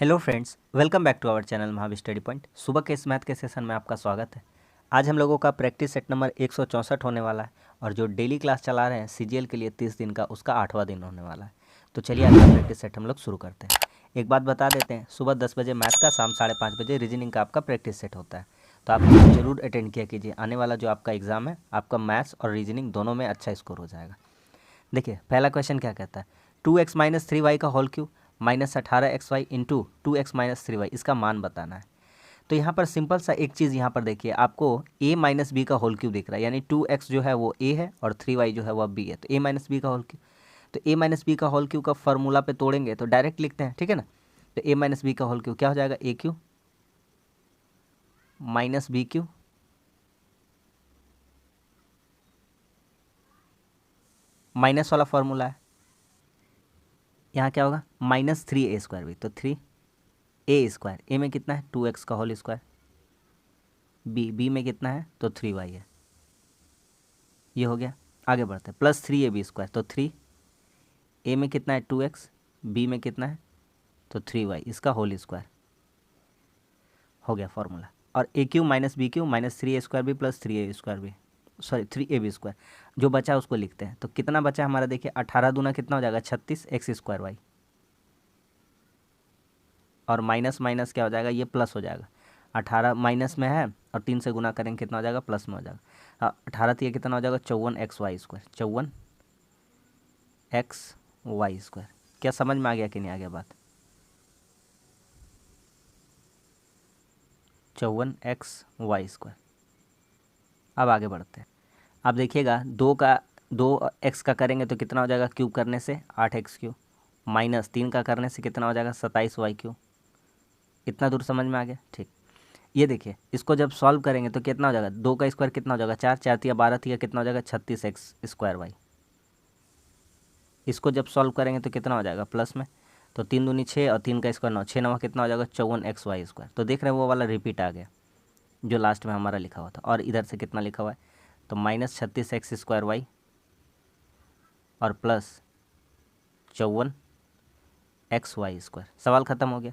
Hello friends, welcome back to our channel Mahavi study point. सुबह के इस मैथ के सेशन में आपका स्वागत है। आज हम लोगों का प्रैक्टिस सेट नंबर 164 होने वाला है और जो डेली क्लास चला रहे हैं सीजीएल के लिए 30 दिन का, उसका 8वां दिन होने वाला है। तो चलिए आज का प्रैक्टिस सेट हम लोग शुरू करते हैं। एक बात बता देते हैं, सुबह 10 बजे मैथ का, शाम 5:30 बजे रीजनिंग का आपका प्रैक्टिस सेट होता है। तो आप जरूर अटेंड किया कीजिए। आने वाला जो आपका एग्ज़ाम है, आपका मैथ्स और रीजनिंग दोनों में अच्छा स्कोर हो जाएगा। देखिए पहला क्वेश्चन क्या कहता है, 2x माइनस 3y का whole cube minus 18xy into 2x minus 3y, इसका मान बताना है। तो यहाँ पर सिंपल सा एक चीज़ यहाँ पर देखिए, आपको a माइनस बी का होल क्यूब दिख रहा है, यानी 2x जो है वो a है और 3y जो है वह b है। तो a माइनस बी का होल क्यूब, तो a माइनस बी का होल क्यूब का फॉर्मूला पे तोड़ेंगे तो डायरेक्ट लिखते हैं, ठीक है ना। तो a माइनस बी का होल क्यूब क्या हो जाएगा, a cube minus B cube minus वाला फॉर्मूला है, यहाँ क्या होगा माइनस 3a² भी, तो 3a², ए में कितना है 2x का होल स्क्वायर, बी में कितना है तो 3y है। ये हो गया। आगे बढ़ते हैं, प्लस 3ab², तो 3a में कितना है 2x, बी में कितना है तो 3y, इसका होल स्क्वायर हो गया फॉर्मूला। और a cube minus B cube minus 3a² भी प्लस 3a² भी, सॉरी 3ab², जो बचा उसको लिखते हैं। तो कितना बचा हमारा, देखिए 18 दूना कितना हो जाएगा 36x² y, और माइनस माइनस क्या हो जाएगा, ये प्लस हो जाएगा। 18 माइनस में है और 3 से गुना करेंगे कितना हो जाएगा, प्लस में हो जाएगा। 18 तो ये कितना हो जाएगा 54xy², 54xy²। क्या समझ में आ गया कि नहीं आ गया बात, 54xy²। अब आगे बढ़ते हैं। अब देखिएगा 2x का करेंगे तो कितना हो जाएगा, क्यूब करने से 8x³ माइनस 3 का करने से कितना हो जाएगा 27y³। इतना दूर समझ में आ गया, ठीक। ये देखिए इसको जब सॉल्व करेंगे तो कितना हो जाएगा, 2 का स्क्वायर कितना हो जाएगा 4, 4 तिया 12 तिया कितना हो जाएगा 36x²y। इसको जब सॉल्व करेंगे तो कितना हो जाएगा प्लस में, तो 3 दूनी 6 और 3 का स्क्वायर 9, 6 9 कितना हो जाएगा 54xy²। तो देख रहे हैं वो वाला रिपीट आ गया जो लास्ट में हमारा लिखा हुआ था। और इधर से कितना लिखा हुआ है, तो माइनस 36x² और प्लस 54xy²। सवाल ख़त्म हो गया।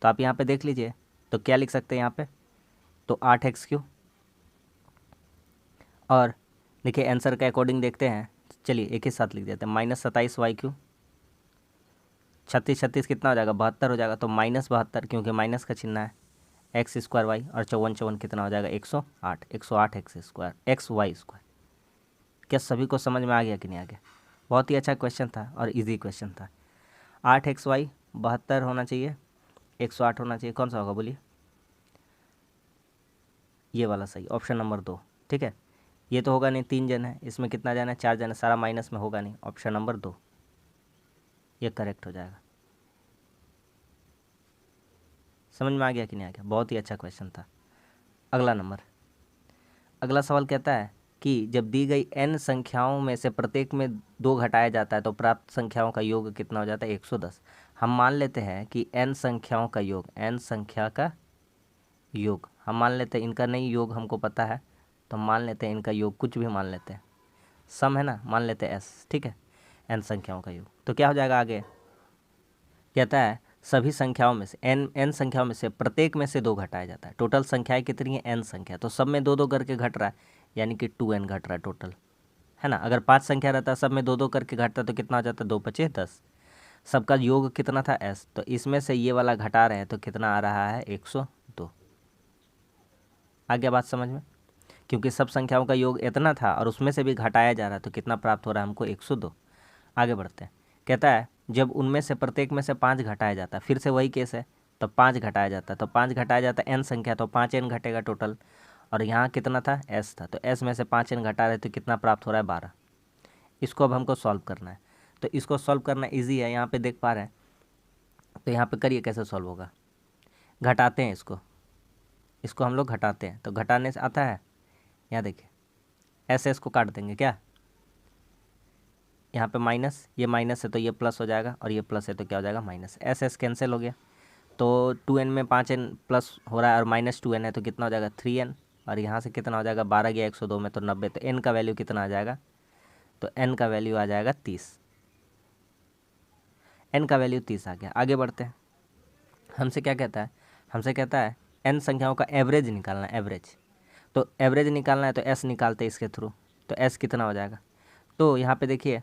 तो आप यहाँ पे देख लीजिए, तो क्या लिख सकते हैं यहाँ पे, तो 8x³ और देखिए आंसर के अकॉर्डिंग देखते हैं, चलिए एक ही साथ लिख देते हैं, माइनस 27y³, 36 36 कितना हो जाएगा 72 हो जाएगा, तो माइनस 72 क्योंकि माइनस का चिन्ह है, x² y, और 54 कितना हो जाएगा 108, 108xy²। क्या सभी को समझ में आ गया कि नहीं आ गया। बहुत ही अच्छा क्वेश्चन था और इजी क्वेश्चन था। 8xy 72 होना चाहिए, 108 होना चाहिए, कौन सा होगा बोलिए, ये वाला सही, ऑप्शन नंबर 2, ठीक है। ये तो होगा नहीं, 3 जन है, इसमें कितना जन है 4 जन है, सारा माइनस में होगा नहीं, ऑप्शन नंबर 2 ये करेक्ट हो जाएगा। समझ में आ गया कि नहीं आ गया, बहुत ही अच्छा क्वेश्चन था। अगला नंबर, अगला सवाल कहता है कि जब दी गई n संख्याओं में से प्रत्येक में 2 घटाया जाता है तो प्राप्त संख्याओं का योग कितना हो जाता है 110। हम मान लेते हैं कि n संख्याओं का योग, n संख्या का योग हम मान लेते हैं, इनका नहीं योग हमको पता है, तो मान लेते हैं इनका योग, कुछ भी मान लेते हैं, सम है ना, मान लेते हैं s, ठीक है, n संख्याओं का योग। तो क्या हो जाएगा आगे, कहता है सभी संख्याओं में से n संख्याओं में से प्रत्येक में से 2 घटाया जाता है। टोटल संख्याएं कितनी है n संख्या, तो सब में 2 2 करके घट रहा है, यानी कि 2n घट रहा है टोटल, है ना। अगर 5 संख्या रहता सब में 2 2 करके घटता तो कितना हो जाता, 2 5 10, सबका योग कितना था s, तो इसमें से ये वाला घटा रहे हैं तो कितना आ रहा है 102। आ गया बात समझ में, क्योंकि सब संख्याओं का योग इतना था और उसमें से भी घटाया जा रहा है तो कितना प्राप्त हो रहा है हमको 102। आगे बढ़ते हैं, कहता है जब उनमें से प्रत्येक में से 5 घटाया जाता है, फिर से वही केस है, तो 5 घटाया जाता है, तो 5 घटाया जाता है n संख्या, तो 5n घटेगा टोटल, और यहाँ कितना था s था, तो s में से 5n घटा रहे तो कितना प्राप्त हो रहा है 12। इसको अब हमको सॉल्व करना है, तो इसको सॉल्व करना ईजी है, यहाँ पे देख पा रहे हैं, तो यहाँ पे करिए कैसे सॉल्व होगा। घटाते हैं इसको हम लोग घटाते हैं, तो घटाने से आता है, यहाँ देखिए एस को काट देंगे क्या, यहाँ पे माइनस, ये माइनस है तो ये प्लस हो जाएगा, और ये प्लस है तो क्या हो जाएगा माइनस, एस कैंसिल हो गया, तो 2n में 5n प्लस हो रहा है और माइनस 2n है तो कितना हो जाएगा 3n, और यहाँ से कितना हो जाएगा 12 गया 102 में तो 90, तो n का वैल्यू कितना आ जाएगा, तो n का वैल्यू आ जाएगा 30, n का वैल्यू 30 आ गया। आगे बढ़ते हैं, हमसे क्या कहता है, हमसे कहता है n संख्याओं का एवरेज निकालना है, एवरेज। तो एवरेज निकालना है तो s निकालते हैं इसके थ्रू, तो s कितना हो जाएगा। तो यहाँ पे देखिए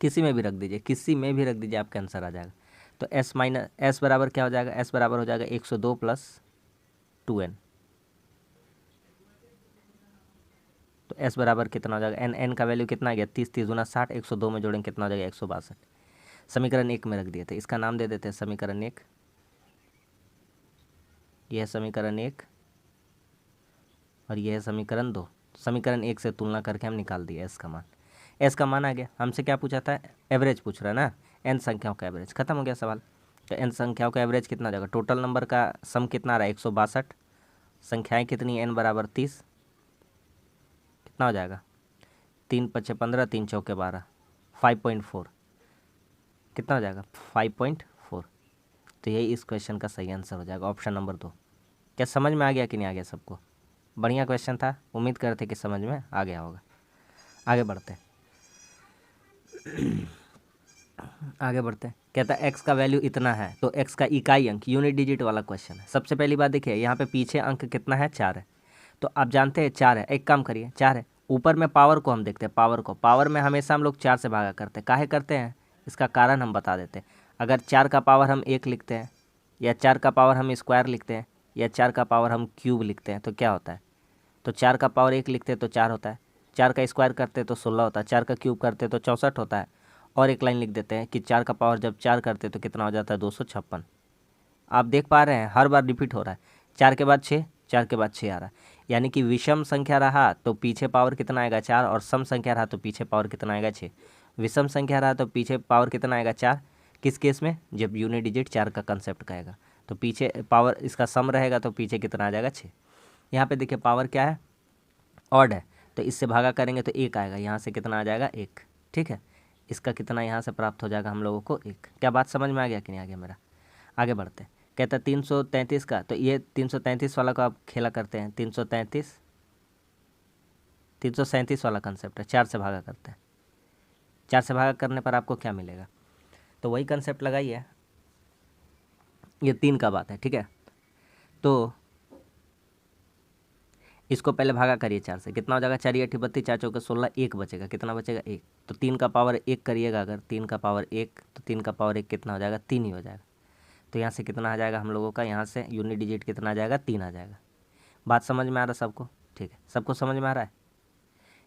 किसी में भी रख दीजिए, किसी में भी रख दीजिए, आपका आंसर आ जाएगा। तो s माइनस s बराबर क्या हो जाएगा, s बराबर हो जाएगा 102 प्लस 2n। तो s बराबर कितना हो जाएगा, n का वैल्यू कितना आ गया 30, 30 गुना 60, 102 में जोड़ेंगे कितना हो जाएगा 162। समीकरण 1 में रख दिए थे, इसका नाम दे देते हैं समीकरण 1। यह है समीकरण 1 और यह है समीकरण 2। समीकरण 1 से तुलना करके हम निकाल दिए s का मान। s का मान आ गया। हमसे क्या पूछा था, एवरेज पूछ रहा है ना, n संख्याओं का एवरेज। खत्म हो गया सवाल। तो n संख्याओं का एवरेज कितना हो जाएगा, टोटल नंबर का सम कितना आ रहा है 162, संख्याएं कितनी, n बराबर 30, कितना हो जाएगा 3 पच्चे 15, 3 चौके 12, 5.4, कितना हो जाएगा 5.4। तो यही इस क्वेश्चन का सही आंसर हो जाएगा, ऑप्शन नंबर 2। क्या समझ में आ गया कि नहीं आ गया सबको। बढ़िया क्वेश्चन था, उम्मीद करते कि समझ में आ गया होगा। आगे बढ़ते हैं, आगे बढ़ते हैं। कहता है x का वैल्यू इतना है, तो x का इकाई अंक, यूनिट डिजिट वाला क्वेश्चन है। सबसे पहली बात देखिए यहाँ पे पीछे अंक कितना है, 4 है। तो आप जानते हैं 4 है, एक काम करिए 4 है, ऊपर में पावर को हम देखते हैं, पावर को, पावर में हमेशा हम लोग 4 से भागा करते हैं। काहे करते हैं, इसका कारण हम बता देते हैं। अगर 4 का पावर हम 1 लिखते हैं, या 4 का पावर हम स्क्वायर लिखते हैं, या 4 का पावर हम क्यूब लिखते हैं, तो क्या होता है। तो 4 का पावर 1 लिखते हैं तो 4 होता है, 4 का स्क्वायर करते हैं तो 16 होता है, 4 का क्यूब करते हैं तो 64 होता है। और एक लाइन लिख देते हैं कि 4 का पावर जब 4 करते हैं तो कितना हो जाता है 256। आप देख पा रहे हैं हर बार रिपीट हो रहा है, 4 के बाद 6, 4 के बाद 6 आ रहा है। यानी कि विषम संख्या रहा तो पीछे पावर कितना आएगा 4, और सम संख्या रहा तो पीछे पावर कितना आएगा 6। विषम संख्या रहा तो पीछे पावर कितना आएगा 4, किस केस में, जब यूनिट डिजिट 4 का कंसेप्ट कहेगा। तो पीछे पावर इसका सम रहेगा तो पीछे कितना आ जाएगा 6। यहाँ पे देखिए पावर क्या है, ऑड है, तो इससे भागा करेंगे तो 1 आएगा, यहाँ से कितना आ जाएगा 1। ठीक है, इसका कितना यहाँ से प्राप्त हो जाएगा हम लोगों को 1। क्या बात समझ में आ गया कि नहीं आ गया मेरा। आगे बढ़ते हैं। कहता है 333 का, तो ये 333 वाला को आप खेला करते हैं, 333 337 वाला कंसेप्ट है, 4 से भागा करते हैं। 4 से भागा करने पर आपको क्या मिलेगा, तो वही कंसेप्ट लगाइए, ये 3 का बात है। ठीक है, तो इसको पहले भागा करिए 4 से, कितना हो जाएगा 4 8 32, 4 चौके 16, 1 बचेगा, कितना बचेगा 1। तो 3 का पावर 1 करिएगा, अगर 3 का पावर 1, तो 3 का पावर 1 कितना हो जाएगा 3 ही हो जाएगा। तो यहाँ से कितना आ जाएगा हम लोगों का, यहाँ से यूनिट डिजिट कितना आ जाएगा 3 आ जाएगा। बात समझ में आ रहा सबको, ठीक है, सबको समझ में आ रहा है।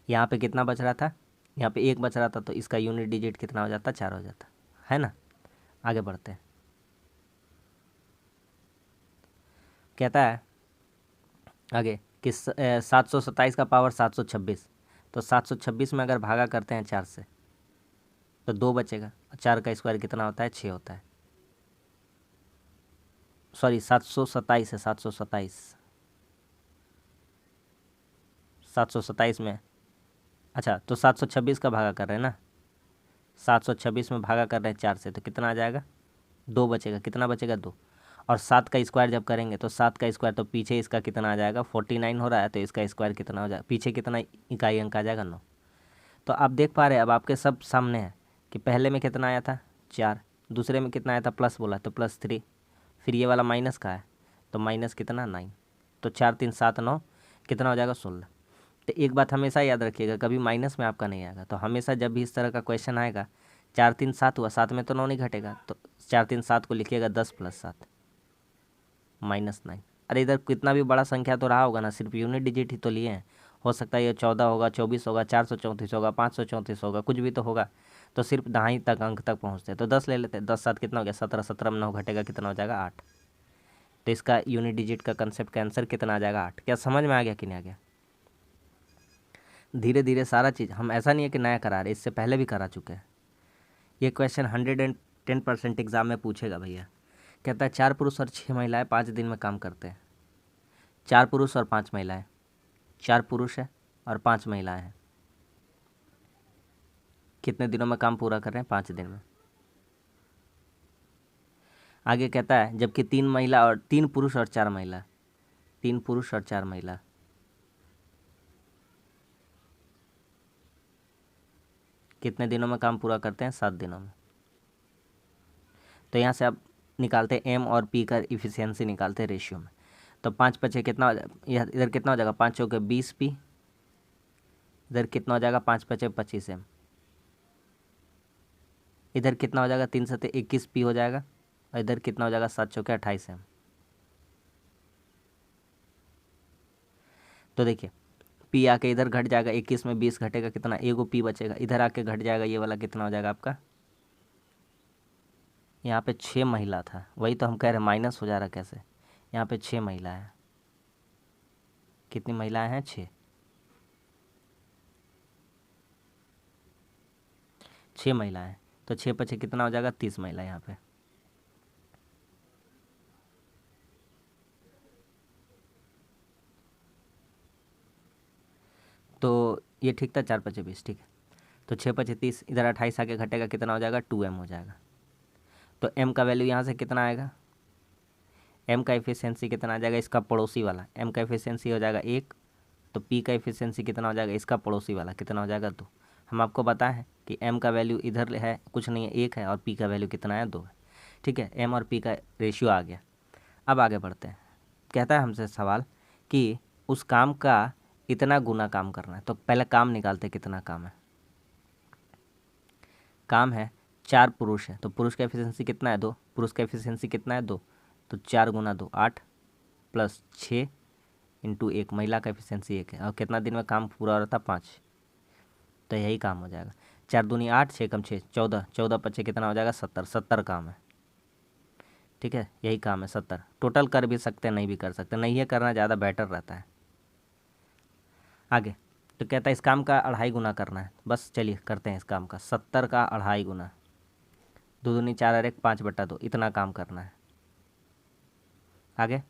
यहाँ पे कितना बच रहा था, यहाँ पे 1 बच रहा था, तो इसका यूनिट डिजिट कितना हो जाता 4 हो जाता है ना। आगे बढ़ते हैं। कहता है आगे कि 727 का पावर 726, तो 726 में अगर भागा करते हैं 4 से तो 2 बचेगा, 4 का स्क्वायर कितना होता है 6 होता है। सॉरी 727 है, 727, 727 में, अच्छा तो 726 का भागा कर रहे हैं ना, 726 में भागा कर रहे हैं 4 से, तो कितना आ जाएगा 2 बचेगा, कितना बचेगा 2। और 7 का स्क्वायर जब करेंगे तो 7 का स्क्वायर, तो पीछे इसका कितना आ जाएगा 49 हो रहा है, तो इसका स्क्वायर कितना हो जाएगा, पीछे कितना इकाई अंक आ जाएगा 9। तो आप देख पा रहे हैं अब आपके सब सामने है कि पहले में कितना आया था 4, दूसरे में कितना आया था प्लस बोला तो +3, फिर ये वाला माइनस का है तो माइनस कितना 9, तो 4 3 7 9 कितना हो जाएगा 16। तो एक बात हमेशा याद रखिएगा, कभी माइनस में आपका नहीं आएगा। तो हमेशा जब भी इस तरह का क्वेश्चन आएगा 4 3 7 हुआ, 7 में तो 9 नहीं घटेगा, तो 4 3 7 को लिखिएगा 10 + 7 -9। अरे इधर कितना भी बड़ा संख्या तो रहा होगा ना, सिर्फ यूनिट डिजिट ही तो लिए हैं। हो सकता है ये 14 होगा, 24 होगा, 434 होगा, 534 होगा, कुछ भी तो होगा। तो सिर्फ दहाई तक अंक तक पहुँचते हैं, तो 10 ले लेते हैं, 10 7 कितना हो गया 17, 17 में 9 घटेगा कितना हो जाएगा 8। तो इसका यूनिट डिजिट का कंसेप्ट का आंसर कितना आ जाएगा 8। क्या समझ में आ गया कि नहीं आ गया। धीरे धीरे सारा चीज़, हम ऐसा नहीं है कि नया करा रहे, इससे पहले भी करा चुके हैं। ये क्वेश्चन 110% एग्जाम में पूछेगा भैया। कहता है 4 पुरुष और 6 महिलाएं 5 दिन में काम करते हैं। 4 पुरुष और 5 महिलाएं, 4 पुरुष है और 5 महिलाएं हैं, कितने दिनों में काम पूरा कर रहे हैं 5 दिन में। आगे कहता है जबकि 3 पुरुष और 4 महिला, 3 पुरुष और 4 महिला कितने दिनों में काम पूरा करते हैं 7 दिनों में। तो यहाँ से आप निकालते एम और पी का इफिशियंसी निकालते रेशियो में। तो 5 × 5 कितना हो जाएगा, इधर कितना हो जाएगा, 5 × 4 = 20 पी, इधर कितना हो जाएगा, 5 × 5 = 25 एम, इधर कितना हो जाएगा, 3 × 7 = 21 पी हो जाएगा, और इधर कितना हो जाएगा, 7 × 4 = 28 एम। तो देखिए पी आके इधर घट जाएगा, 21 में 20 घटेगा कितना, एगो पी बचेगा, इधर आके घट जाएगा ये वाला, कितना हो जाएगा आपका, यहाँ पे 6 महिला था, वही तो हम कह रहे हैं माइनस हो जा रहा कैसे, यहाँ पे 6 महिला है, कितनी महिलाएं हैं, 6, 6 महिलाएं हैं, तो 6 × 5 कितना हो जाएगा, 30 महिला यहाँ पे। तो ये ठीक था, 4 × 5 = 20, ठीक है। तो 6 × 5 = 30, इधर 28 आके घटेगा, कितना हो जाएगा, 2m हो जाएगा। तो m का वैल्यू यहाँ से कितना आएगा, m का एफिशिएंसी कितना आ जाएगा, इसका पड़ोसी वाला, m का एफिशिएंसी हो जाएगा 1, तो p का एफिशिएंसी कितना हो जाएगा, इसका पड़ोसी वाला कितना हो जाएगा, 2। हम आपको बताए हैं कि m का वैल्यू इधर है कुछ नहीं है, 1 है, और p का वैल्यू कितना है, 2 है, ठीक है। m और p का रेशियो आ गया। अब आगे बढ़ते हैं, कहता है हमसे सवाल कि उस काम का इतना गुना काम करना है। तो पहले काम निकालते कितना काम है, काम है 4 पुरुष है, तो पुरुष का एफिशिएंसी कितना है, 2, पुरुष का एफिशिएंसी कितना है, 2, तो 4 × 2 = 8 प्लस 6 × 1 महिला का एफिशिएंसी 1 है, और कितना दिन में काम पूरा हो रहा था, 5, तो यही काम हो जाएगा। 4 दूनी 8, 6 × 6 = 14, 14 × 5 कितना हो जाएगा, 70, 70 काम है, ठीक है, यही काम है 70। टोटल कर भी सकते हैं, नहीं भी कर सकते, नहीं है करना ज़्यादा बेटर रहता है। आगे तो कहता है इस काम का 2.5 गुना करना है, बस चलिए करते हैं इस काम का, 70 का 2.5 गुना, 2 दूनी 4 और 1 5/2, इतना काम करना है। आगे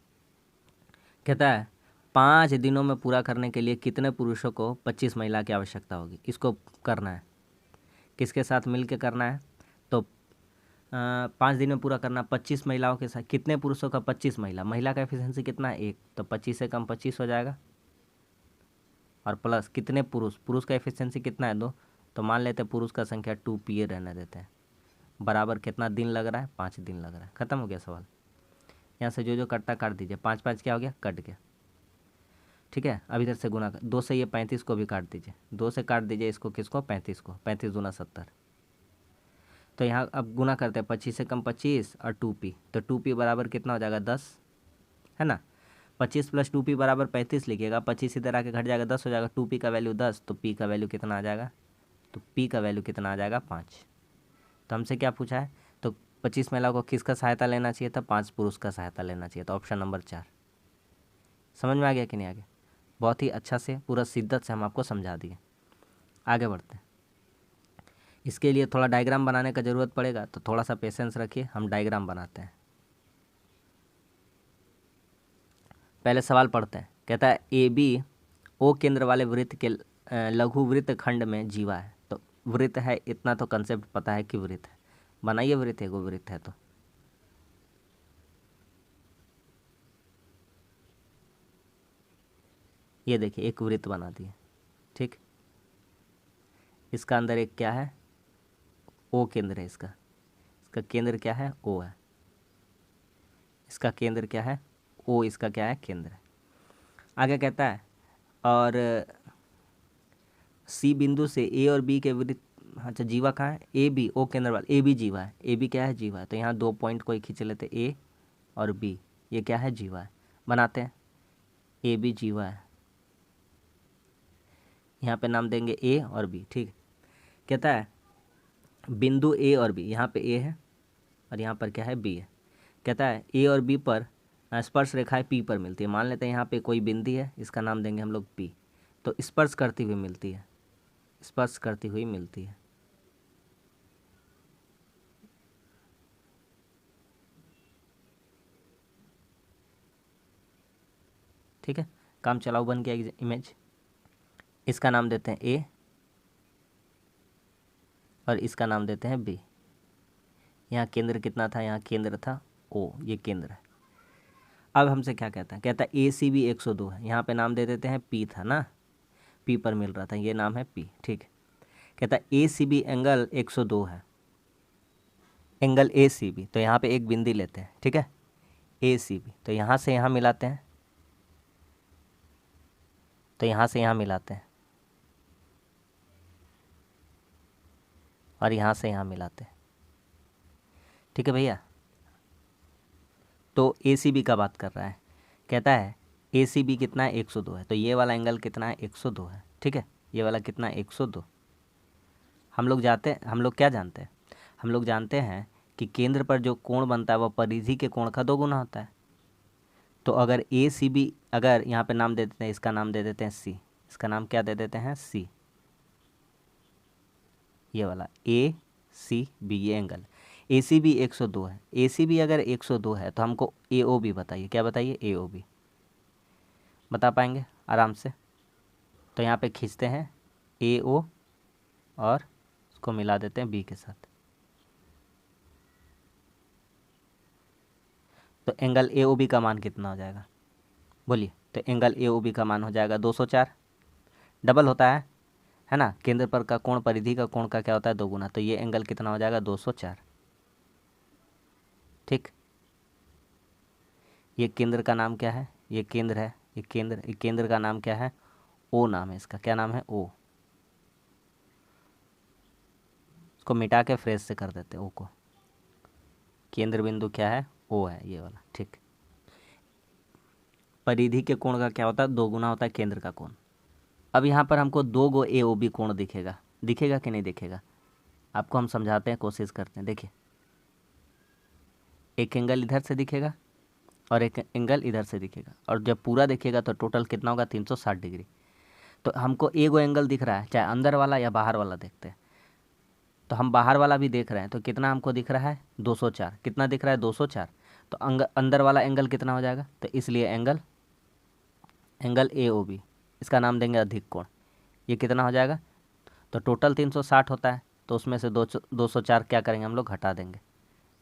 कहता है 5 दिनों में पूरा करने के लिए कितने पुरुषों को 25 महिला की आवश्यकता होगी, इसको करना है, किसके साथ मिल के करना है, तो 5 दिन में पूरा करना, 25 महिलाओं के साथ, कितने पुरुषों का, 25 महिला, महिला का एफिशिएंसी कितना है, 1, तो 25 से कम 25 हो जाएगा, और प्लस कितने पुरुष, पुरुष का एफिशिएंसी कितना है, 2, तो मान लेते हैं पुरुष का संख्या 2 रहने देते हैं, बराबर कितना दिन लग रहा है, 5 दिन लग रहा है। खत्म हो गया सवाल, यहाँ से जो जो कटता काट दीजिए, 5 5 क्या हो गया, कट गया, ठीक है। अब इधर से गुना कर, 2 से ये 35 को भी काट दीजिए, 2 से काट दीजिए इसको, किसको, 35 को, 35 दूना 70, तो यहाँ अब गुना करते हैं, 25 से कम 25 और 2p, तो 2p बराबर कितना हो जाएगा, 10, है ना। 25 + 2p बराबर 35 लिखिएगा, 25 इधर आके घट जाएगा, 10 हो जाएगा, 2p का वैल्यू 10, तो p का वैल्यू कितना आ जाएगा, तो p का वैल्यू कितना आ जाएगा, 5। तो हमसे क्या पूछा है, तो 25 महिलाओं को किसका सहायता लेना चाहिए था, 5 पुरुष का सहायता लेना चाहिए, तो ऑप्शन नंबर 4। समझ में आ गया कि नहीं आ गया, बहुत ही अच्छा से पूरा शिद्दत से हम आपको समझा दिए। आगे बढ़ते हैं, इसके लिए थोड़ा डायग्राम बनाने का ज़रूरत पड़ेगा, तो थोड़ा सा पेशेंस रखिए, हम डायग्राम बनाते हैं। पहले सवाल पढ़ते हैं, कहता है ए बी ओ केंद्र वाले वृत्त के लघु वृत्त खंड में जीवा है। तो वृत्त है, इतना तो कंसेप्ट पता है कि वृत्त है, बनाइए वृत्त, एगो वृत्त है, तो ये देखिए एक वृत्त बना दिए, ठीक। इसका अंदर एक क्या है, ओ केंद्र है, इसका इसका केंद्र क्या है, ओ है, इसका केंद्र क्या है, ओ, इसका क्या है, केंद्र है। आगे कहता है और सी बिंदु से ए और बी के वृत्त, अच्छा जीवा कहाँ है, ए बी ओ केंद्र वाला, ए बी जीवा है, ए बी क्या है, जीवा है, तो यहाँ 2 पॉइंट कोई खींच लेते, ए और बी, ये क्या है, जीवा है, बनाते हैं, ए बी जीवा है, यहाँ पे नाम देंगे ए और बी, ठीक। कहता है बिंदु ए और बी, यहाँ पे ए है और यहाँ पर क्या है, बी है। कहता है ए और बी पर स्पर्श रेखाएं पी पर मिलती है, मान लेते हैं यहाँ पे कोई बिंदु है, इसका नाम देंगे हम लोग पी, तो स्पर्श करती हुई मिलती है, स्पर्श करती हुई मिलती है, ठीक है। काम चलाओ बन गया इमेज, इसका नाम देते हैं ए और इसका नाम देते हैं बी। यहाँ केंद्र कितना था, यहाँ केंद्र था ओ, ये केंद्र है। अब हमसे क्या कहता है, कहता है ए सी बी 102 है, यहाँ पे नाम दे देते हैं पी था ना, पी पर मिल रहा था, ये नाम है पी, ठीक है। कहता है ए सी बी एंगल 102 है, एंगल ए सी बी, तो यहाँ पे एक बिंदी लेते हैं, ठीक है, ए सी बी, तो यहाँ से यहाँ मिलाते हैं, तो यहाँ से यहाँ मिलाते हैं, और यहाँ से यहाँ मिलाते हैं, ठीक है भैया। तो ए सी बी का बात कर रहा है, कहता है ए सी बी कितना है 102 है, तो ये वाला एंगल कितना है 102 है, ठीक है, ये वाला कितना है 102। हम लोग क्या जानते हैं, हम लोग जानते हैं कि केंद्र पर जो कोण बनता है वह परिधि के कोण का 2 गुना होता है। तो अगर ए सी बी, अगर यहाँ पे नाम दे देते हैं, इसका नाम दे देते हैं सी, इसका नाम क्या दे देते हैं सी, ये वाला ए सी बी, ये एंगल ए सी बी 102 है। ए सी बी अगर 102 है तो हमको ए ओ बी बताइए, क्या बताइए, ए ओ बी बता पाएंगे आराम से। तो यहाँ पे खींचते हैं ए ओ और उसको मिला देते हैं बी के साथ, तो एंगल ए ओ बी का मान कितना हो जाएगा, बोलिए। तो एंगल ए ओ बी का मान हो जाएगा 204, डबल होता है ना, केंद्र पर का कोण परिधि का कोण का क्या होता है 2 गुना, तो ये एंगल कितना हो जाएगा 204, ठीक। ये केंद्र का नाम क्या है, ये केंद्र है, ये केंद्र का नाम क्या है, ओ नाम है इसका, क्या नाम है, ओ। इसको मिटा के फ्रेश से कर देते हैं ओ को, केंद्र बिंदु क्या है, ओ है ये वाला, ठीक। परिधि के कोण का क्या होता है 2 गुना होता है केंद्र का कोण। अब यहाँ पर हमको 2 गो ए ओ बी कोण दिखेगा, दिखेगा कि नहीं दिखेगा, आपको हम समझाते हैं, कोशिश करते हैं। देखिए, एक एंगल इधर से दिखेगा और एक एंगल इधर से दिखेगा, और जब पूरा दिखेगा तो टोटल कितना होगा 360 डिग्री। तो हमको एगो एंगल दिख रहा है, चाहे अंदर वाला या बाहर वाला देखते हैं, तो हम बाहर वाला भी देख रहे हैं, तो कितना हमको दिख रहा है 204, कितना दिख रहा है 204, तो अंदर वाला एंगल कितना हो जाएगा, तो इसलिए एंगल ए ओ बी, इसका नाम देंगे अधिक कोण, ये कितना हो जाएगा, तो टोटल 360 होता है, तो उसमें से 204 क्या करेंगे हम लोग, घटा देंगे,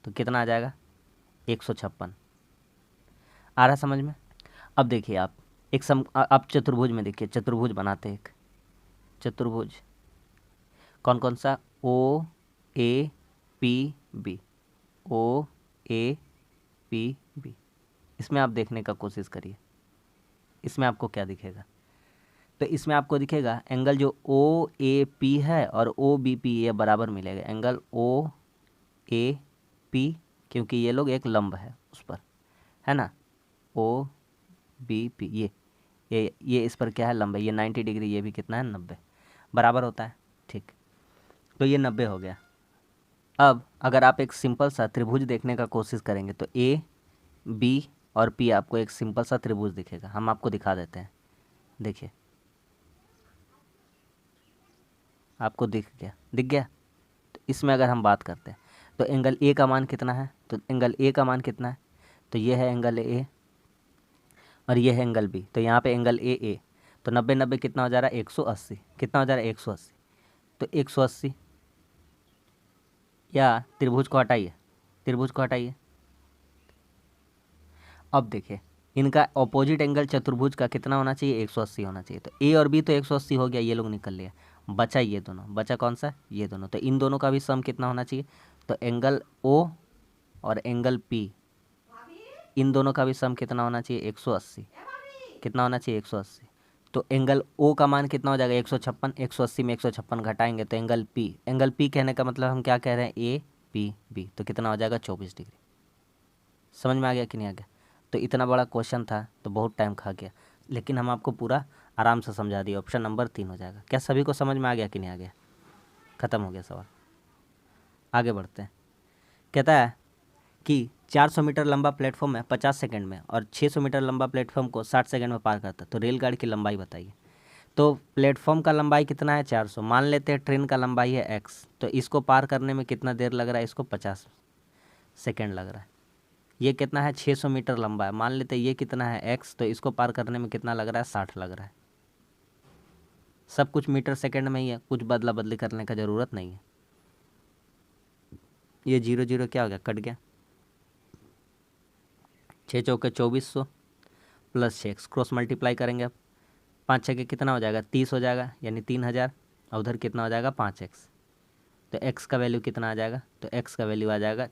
तो कितना आ जाएगा 156। आ रहा समझ में। अब देखिए आप आप चतुर्भुज में देखिए, चतुर्भुज बनाते हैं, एक चतुर्भुज कौन कौन सा, O A P B, O A P B, इसमें आप देखने का कोशिश करिए, इसमें आपको क्या दिखेगा, तो इसमें आपको दिखेगा एंगल जो ओ ए पी है और ओ बी पी ये बराबर मिलेगा, एंगल ओ ए पी, क्योंकि ये लोग एक लंब है उस पर, है ना, ओ बी पी, ये इस पर क्या है, लंब है, ये 90 डिग्री, ये भी कितना है 90, बराबर होता है, ठीक। तो ये 90 हो गया। अब अगर आप एक सिंपल सा त्रिभुज देखने का कोशिश करेंगे तो ए बी और पी आपको एक सिंपल सा त्रिभुज दिखेगा, हम आपको दिखा देते हैं, देखिए आपको दिख गया। तो इसमें अगर हम बात करते हैं तो एंगल ए का मान कितना है, तो एंगल ए का मान कितना है, तो ये है एंगल ए और ये है एंगल बी, तो यहाँ पे एंगल ए, तो 90 90 कितना हो जा रहा है 180, कितना हो जा रहा है 180, तो 180, या त्रिभुज को हटाइए, त्रिभुज को हटाइए। अब देखिए इनका ऑपोजिट एंगल चतुर्भुज का कितना होना चाहिए 180 होना चाहिए, तो ए और बी तो 180 हो गया, ये लोग निकल लिया, बचा ये दोनों, बचा कौन सा, ये दोनों, तो इन दोनों का भी सम कितना होना चाहिए, तो एंगल ओ और एंगल पी, इन दोनों का भी सम कितना होना चाहिए 180, कितना होना चाहिए 180, तो एंगल ओ का मान कितना हो जाएगा 156, 180 में 156 घटाएंगे तो एंगल पी कहने का मतलब हम क्या कह रहे हैं ए पी बी, तो कितना हो जाएगा 24 डिग्री। समझ में आ गया कि नहीं आ गया। तो इतना बड़ा क्वेश्चन था तो बहुत टाइम खा गया, लेकिन हम आपको पूरा आराम से समझा दिए, ऑप्शन नंबर 3 हो जाएगा। क्या सभी को समझ में आ गया कि नहीं आ गया, ख़त्म हो गया सवाल। आगे बढ़ते हैं, कहता है कि 400 मीटर लंबा प्लेटफॉर्म है 50 सेकंड में और 600 मीटर लंबा प्लेटफॉर्म को 60 सेकंड में पार करता है, तो रेलगाड़ी की लंबाई बताइए। तो प्लेटफॉर्म का लंबाई कितना है 400, मान लेते हैं ट्रेन का लंबाई है x, तो इसको पार करने में कितना देर लग रहा है, इसको 50 सेकंड लग रहा है। ये कितना है 600 मीटर लंबा है, मान लेते हैं ये कितना है x, तो इसको पार करने में कितना लग रहा है 60 लग रहा है। सब कुछ मीटर सेकंड में ही है, कुछ बदला बदली करने का ज़रूरत नहीं है। ये 0 0 क्या हो गया, कट गया, 6 चौके 2400 प्लस 6 क्रॉस मल्टीप्लाई करेंगे, अब 5 6 के कितना हो जाएगा 30 हो जाएगा, यानी 3000, और उधर कितना हो जाएगा 5x, तो x का वैल्यू कितना आ जाएगा, तो x का वैल्यू आ जाएगा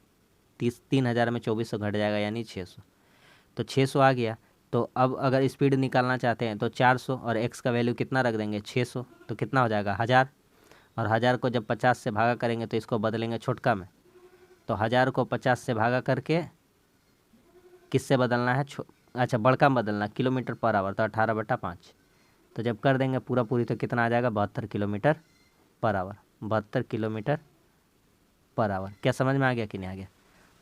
3,000 में 2400 घट जाएगा यानी 600। तो 600 आ गया। तो अब अगर स्पीड निकालना चाहते हैं तो 400 और x का वैल्यू कितना रख देंगे 600, तो कितना हो जाएगा 1000। और 1000 को जब 50 से भागा करेंगे तो इसको बदलेंगे छोटका में। तो 1000 को 50 से भागा करके किससे बदलना है, अच्छा बड़का में बदलना, किलोमीटर पर आवर, तो 18/5। तो जब कर देंगे पूरा पूरी तो कितना आ जाएगा 72 kilometre per hour. 72 kilometre per hour. क्या समझ में आ गया कि नहीं आ गया?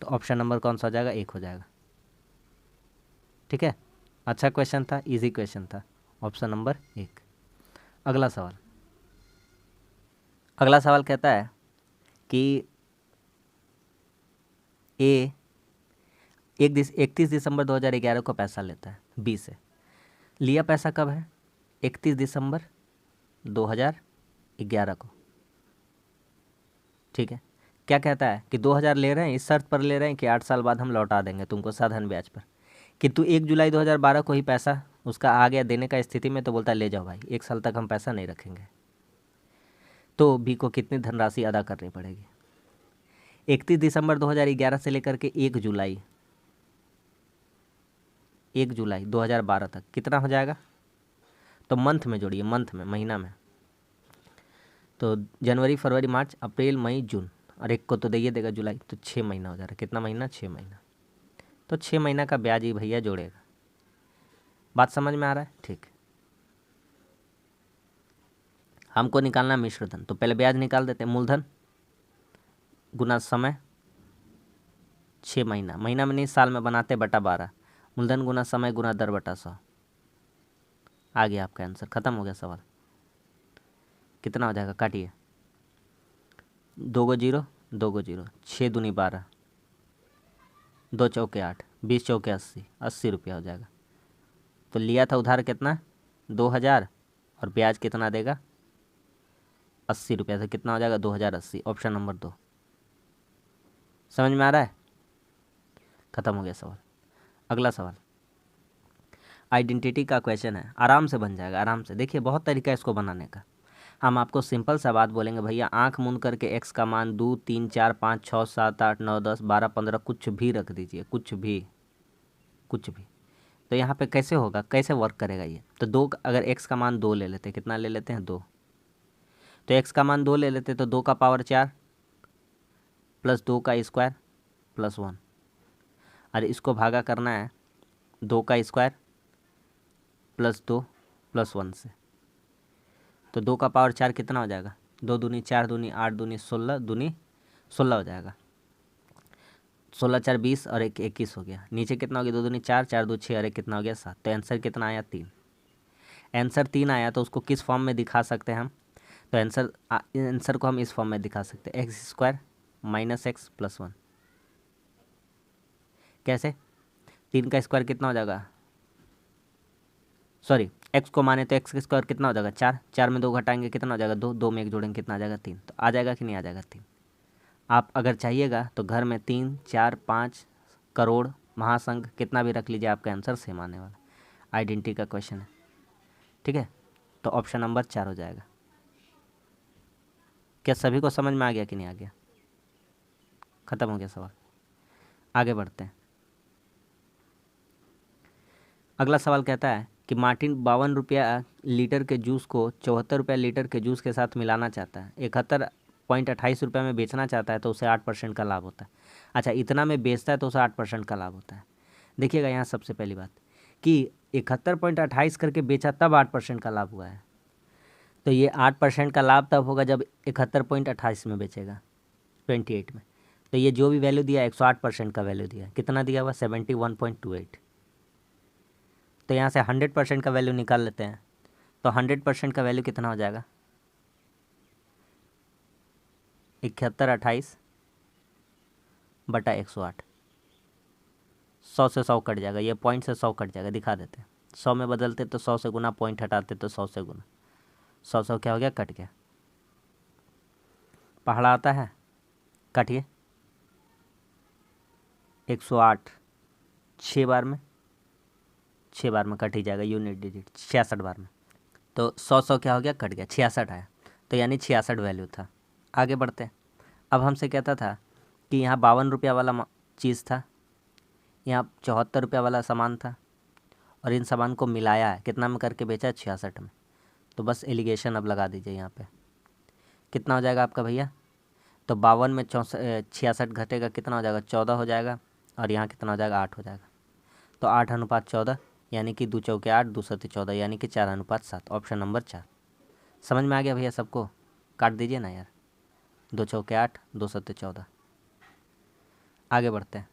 तो ऑप्शन नंबर कौन सा हो जाएगा, 1 हो जाएगा। ठीक है, अच्छा क्वेश्चन था, इजी क्वेश्चन था, ऑप्शन नंबर 1। अगला सवाल, अगला सवाल कहता है कि ए 31 दिसंबर 2011 को पैसा लेता है बी से। लिया पैसा कब है, 31 दिसंबर 2011 को। ठीक है, क्या कहता है कि 2000 ले रहे हैं, इस शर्त पर ले रहे हैं कि 8 साल बाद हम लौटा देंगे तुमको साधारण ब्याज पर। किंतु 1 जुलाई 2012 को ही पैसा उसका आ गया देने का स्थिति में, तो बोलता है ले जाओ भाई, 1 साल तक हम पैसा नहीं रखेंगे। तो बी को कितनी धनराशि अदा करनी पड़ेगी? 31 दिसंबर 2011 से लेकर के 1 जुलाई 2012 तक कितना हो जाएगा? तो मंथ में जोड़िए, मंथ में, महीना में। तो जनवरी, फरवरी, मार्च, अप्रैल, मई, जून, और एक को तो दे देगा जुलाई, तो 6 महीना हो जा रहा है। कितना महीना, 6 महीना। तो 6 महीना का ब्याज ही भैया जोड़ेगा। बात समझ में आ रहा है? ठीक। हमको निकालना मिश्र धन, तो पहले ब्याज निकाल देते हैं। मूलधन गुना समय 6 महीना, महीना में नहीं साल में बनाते बटा 12। मूलधन गुना समय गुना दर बटा 100। आ गया आपका आंसर, खत्म हो गया सवाल। कितना हो जाएगा, काटिए। 2 को 0, 2 को 0, 6 दूनी 12, 2 चौके 8, 20 चौके 80, 80 रुपया हो जाएगा। तो लिया था उधार कितना, 2000, और ब्याज कितना देगा 80 रुपया, तो कितना हो जाएगा 2080। Option number 2। समझ में आ रहा है? खत्म हो गया सवाल। अगला सवाल आइडेंटिटी का क्वेश्चन है, आराम से बन जाएगा, आराम से। देखिए बहुत तरीका है इसको बनाने का। हम आपको सिंपल सा बात बोलेंगे, भैया आंख मूंद करके x का मान 2, 3, 4, 5, 6, 7, 8, 9, 10, 12, 15 कुछ भी रख दीजिए, कुछ भी। तो यहाँ पे कैसे होगा, कैसे वर्क करेगा ये? तो 2, अगर x का मान 2 ले लेते हैं, कितना ले लेते हैं 2, तो x का मान 2 ले लेते तो 2 का पावर 4 प्लस 2 का स्क्वायर प्लस 1, और इसको भागा करना है 2 का स्क्वायर प्लस 2 प्लस 1 से। तो 2 का पावर 4 कितना हो जाएगा, 2 दूनी 4 दूनी 8 दूनी 16 दूनी 16 हो जाएगा। 16 4 20 और 1 21 हो गया। नीचे कितना हो गया, 2 दूनी 4, 4 2 6 और 1 कितना हो गया 7। तो आंसर कितना आया 3। आंसर 3 आया, तो उसको किस फॉर्म में दिखा सकते हैं हम? तो आंसर को हम इस फॉर्म में दिखा सकते हैं, x square minus x plus 1। कैसे? 3 का स्क्वायर कितना हो जाएगा, सॉरी एक्स को माने तो एक्स का स्क्वायर कितना हो जाएगा 4, 4 में 2 घटाएंगे कितना हो जाएगा 2, 2 में 1 जोड़ेंगे कितना आ जाएगा 3। तो आ जाएगा कि नहीं आ जाएगा 3? आप अगर चाहिएगा तो घर में 3, 4, 5 करोड़ महासंघ कितना भी रख लीजिए, आपका आंसर सेम आने वाला। आइडेंटिटी का क्वेश्चन है, ठीक है। तो ऑप्शन नंबर 4 हो जाएगा। क्या सभी को समझ में आ गया कि नहीं आ गया? खत्म हो गया सवाल, आगे बढ़ते हैं। अगला सवाल कहता है कि मार्टिन 52 रुपया लीटर के जूस को 74 रुपया लीटर के जूस के साथ मिलाना चाहता है, 71.28 रुपये में बेचना चाहता है, तो उसे 8% का लाभ होता है। अच्छा, इतना में बेचता है तो उसे 8% का लाभ होता है। देखिएगा यहाँ सबसे पहली बात कि 71.28 करके बेचा तब 8% का लाभ हुआ है। तो ये 8% का लाभ तब होगा जब 71.28 में बेचेगा, 28 में। तो ये जो भी वैल्यू दिया 108% का वैल्यू दिया, कितना दिया हुआ 71.28। तो यहाँ से 100% का वैल्यू निकाल लेते हैं, तो 100% का वैल्यू कितना हो जाएगा 7128 बटा 108। 100 से 100 कट जाएगा, ये पॉइंट से 100 कट जाएगा, दिखा देते हैं। 100 में बदलते तो 100 से गुना, पॉइंट हटाते तो 100 से गुना, 100 क्या हो गया कट गया। पहाड़ा आता है, काटिए 108 6 बार में, 6 बार में कट ही जाएगा, यूनिट डिजिट 66 बार में। तो 100 क्या हो गया कट गया, 66 आया। तो यानी 66 वैल्यू था। आगे बढ़ते हैं। अब हमसे कहता था कि यहाँ 52 रुपया वाला चीज़ था, यहाँ 74 रुपया वाला सामान था, और इन सामान को मिलाया है, कितना में करके बेचा है, 66 में। तो बस एलिगेशन अब लगा दीजिए यहाँ पे। कितना हो जाएगा आपका भैया? तो 52 में 66 घटेगा, कितना हो जाएगा? 14 हो जाएगा, और यहाँ कितना हो जाएगा? 8 हो जाएगा। तो 8:14, यानी कि 2 चौके 8, 2 सत्ते 14, यानी कि 4:7। Option number 4। समझ में आ गया भैया सबको? काट दीजिए ना यार। 2 चौके 8, 2 सत्ते 14। आगे बढ़ते हैं।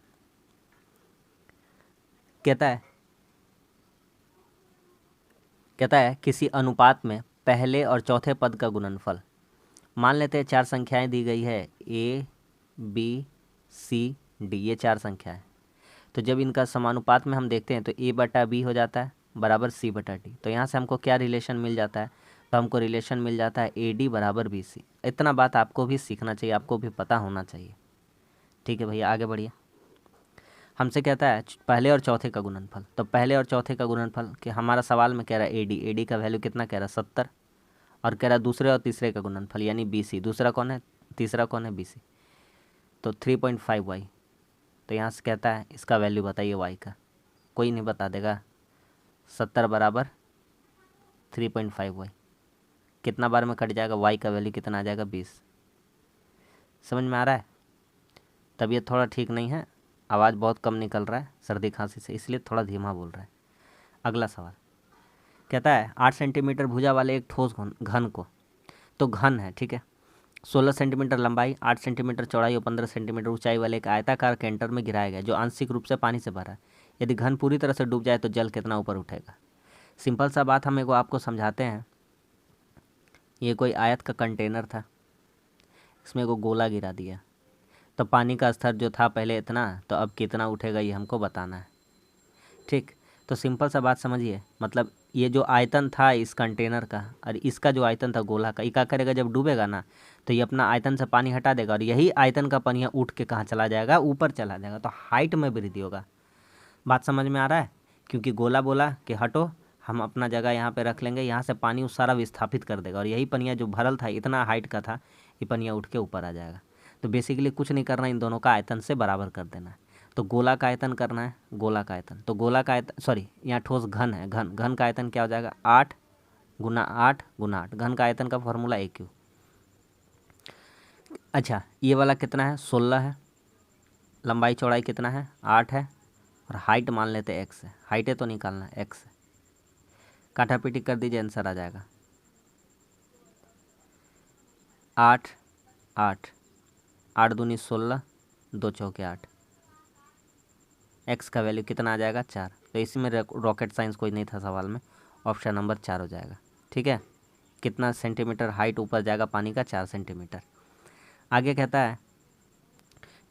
कहता है किसी अनुपात में पहले और चौथे पद का गुणनफल। मान लेते हैं 4 संख्याएं दी गई है, ए बी सी डी, ये 4 संख्याएं। तो जब इनका समानुपात में हम देखते हैं तो ए बटा बी हो जाता है बराबर सी बटा डी। तो यहाँ से हमको क्या रिलेशन मिल जाता है? तो हमको रिलेशन मिल जाता है ए डी बराबर बी सी। इतना बात आपको भी सीखना चाहिए, आपको भी पता होना चाहिए। ठीक है भैया, आगे बढ़िए। हमसे कहता है पहले और चौथे का गुणनफल। तो पहले और चौथे का गुणनफल कि हमारा सवाल में कह रहा है ए डी का वैल्यू कितना कह रहा है? 70। और कह रहा है दूसरे और तीसरे का गुणनफल यानी बी सी। दूसरा कौन है? तीसरा कौन है? B C. तो 3.5y। तो यहाँ से कहता है इसका वैल्यू बताइए वाई का। कोई नहीं बता देगा। 70 बराबर 3.5y। कितना बार में कट जाएगा? वाई का वैल्यू कितना आ जाएगा? 20। समझ में आ रहा है? तबीयत थोड़ा ठीक नहीं है, आवाज़ बहुत कम निकल रहा है सर्दी खांसी से, इसलिए थोड़ा धीमा बोल रहा है। अगला सवाल कहता है 8 सेंटीमीटर भुजा वाले एक ठोस घन को, तो घन है ठीक है, 16 सेंटीमीटर लंबाई, 8 सेंटीमीटर चौड़ाई और 15 सेंटीमीटर ऊंचाई वाले एक आयताकार कैंटर में गिराया गया जो आंशिक रूप से पानी से भरा है। यदि घन पूरी तरह से डूब जाए तो जल कितना ऊपर उठेगा? सिंपल सा बात हम आपको समझाते हैं। ये कोई आयत का कंटेनर था, इसमें एगो गोला गिरा दिया, तो पानी का स्तर जो था पहले इतना, तो अब कितना उठेगा ये हमको बताना है। ठीक, तो सिंपल सा बात समझिए, मतलब ये जो आयतन था इस कंटेनर का और इसका जो आयतन था गोला का, ये क्या करेगा? जब डूबेगा ना तो ये अपना आयतन से पानी हटा देगा और यही आयतन का पानी उठ के कहाँ चला जाएगा? ऊपर चला जाएगा। तो हाइट में वृद्धि होगा। बात समझ में आ रहा है? क्योंकि गोला बोला कि हटो, हम अपना जगह यहाँ पे रख लेंगे, यहाँ से पानी उस सारा विस्थापित कर देगा और यही पनिया जो भरल था इतना हाइट का था, ये पनिया उठ के ऊपर आ जाएगा। तो बेसिकली कुछ नहीं करना, इन दोनों का आयतन से बराबर कर देना है। तो गोला का आयतन करना है, गोला का आयतन, तो गोला का आयतन सॉरी यहाँ ठोस घन है, घन का आयतन क्या हो जाएगा? 8 गुना 8 गुना 8। घन का आयतन का फॉर्मूला ए क्यू। अच्छा, ये वाला कितना है? 16 है। लंबाई चौड़ाई कितना है? 8 है। और हाइट मान लेते हैं एक्स है, हाइटे तो निकालना है, एक्स है। काटा पीटी कर दीजिए, आंसर आ जाएगा 8 8 8 दूनी 16, 2 चौके 8। एक्स का वैल्यू कितना आ जाएगा? 4। तो इसी में रॉकेट साइंस कोई नहीं था सवाल में, ऑप्शन नंबर 4 हो जाएगा। ठीक है, कितना सेंटीमीटर हाइट ऊपर जाएगा पानी का? 4 सेंटीमीटर। आगे कहता है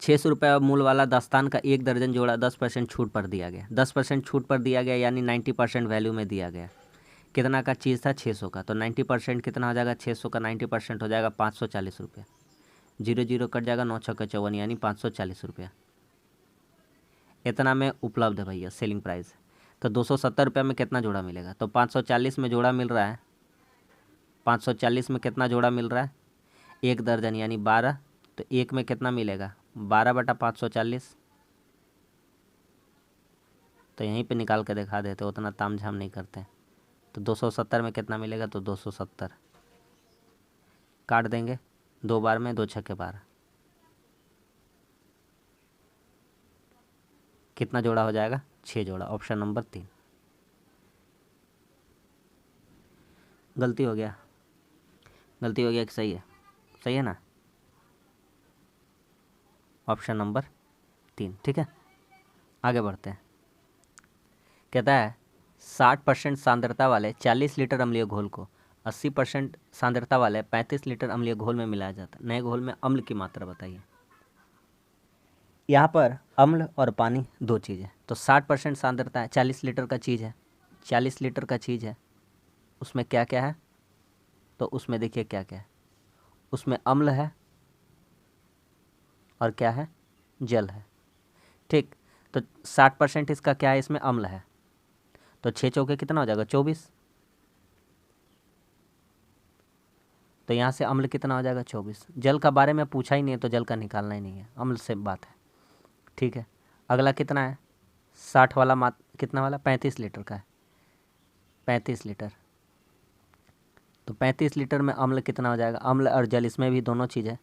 600 रुपये मूल वाला दास्तान का 1 दर्जन जोड़ा 10% छूट पर दिया गया। 10% छूट पर दिया गया यानी 90% वैल्यू में दिया गया। कितना का चीज़ था? 600 का। तो 90% कितना हो जाएगा? 600 का 90% हो जाएगा 540 रुपये। 0 0 कट जाएगा, 9 छक्के 54 यानी 540 रुपया। इतना में उपलब्ध है भैया, सेलिंग प्राइस। तो 270 रुपये में कितना जोड़ा मिलेगा? तो 540 में जोड़ा मिल रहा है, 540 में कितना जोड़ा मिल रहा है? 1 दर्जन यानी 12। तो एक में कितना मिलेगा? 12 बटा 540। तो यहीं पे निकाल के दिखा देते, उतना ताम झाम नहीं करते। तो 270 में कितना मिलेगा? तो 270 काट देंगे 2 बार में, 2 छक्के 12। कितना जोड़ा हो जाएगा? 6 जोड़ा। Option number 3। गलती हो गया, गलती हो गया कि सही है? सही है ना? Option number 3। ठीक है, आगे बढ़ते हैं। कहता है 60% सांद्रता वाले 40 लीटर अम्लीय घोल को 80% सांद्रता वाले 35 लीटर अम्लीय घोल में मिलाया जाता है। नए घोल में अम्ल की मात्रा बताइए। यहाँ पर अम्ल और पानी दो चीज़ है। तो 60% सांद्रता है, 40 लीटर का चीज़ है, 40 लीटर का चीज़ है, उसमें क्या क्या है? तो उसमें देखिए क्या क्या है, उसमें अम्ल है और क्या है? जल है। ठीक, तो 60% इसका क्या है? इसमें अम्ल है। तो 6 चौके कितना हो जाएगा? 24। तो यहाँ से अम्ल कितना हो जाएगा 24। जल का बारे में पूछा ही नहीं है तो जल का निकालना ही नहीं है, अम्ल से बात है। ठीक है, अगला कितना है 60 वाला कितना वाला 35 लीटर का है, 35 लीटर। तो 35 लीटर में अम्ल कितना हो जाएगा, अम्ल और जल इसमें भी दोनों चीज़ है,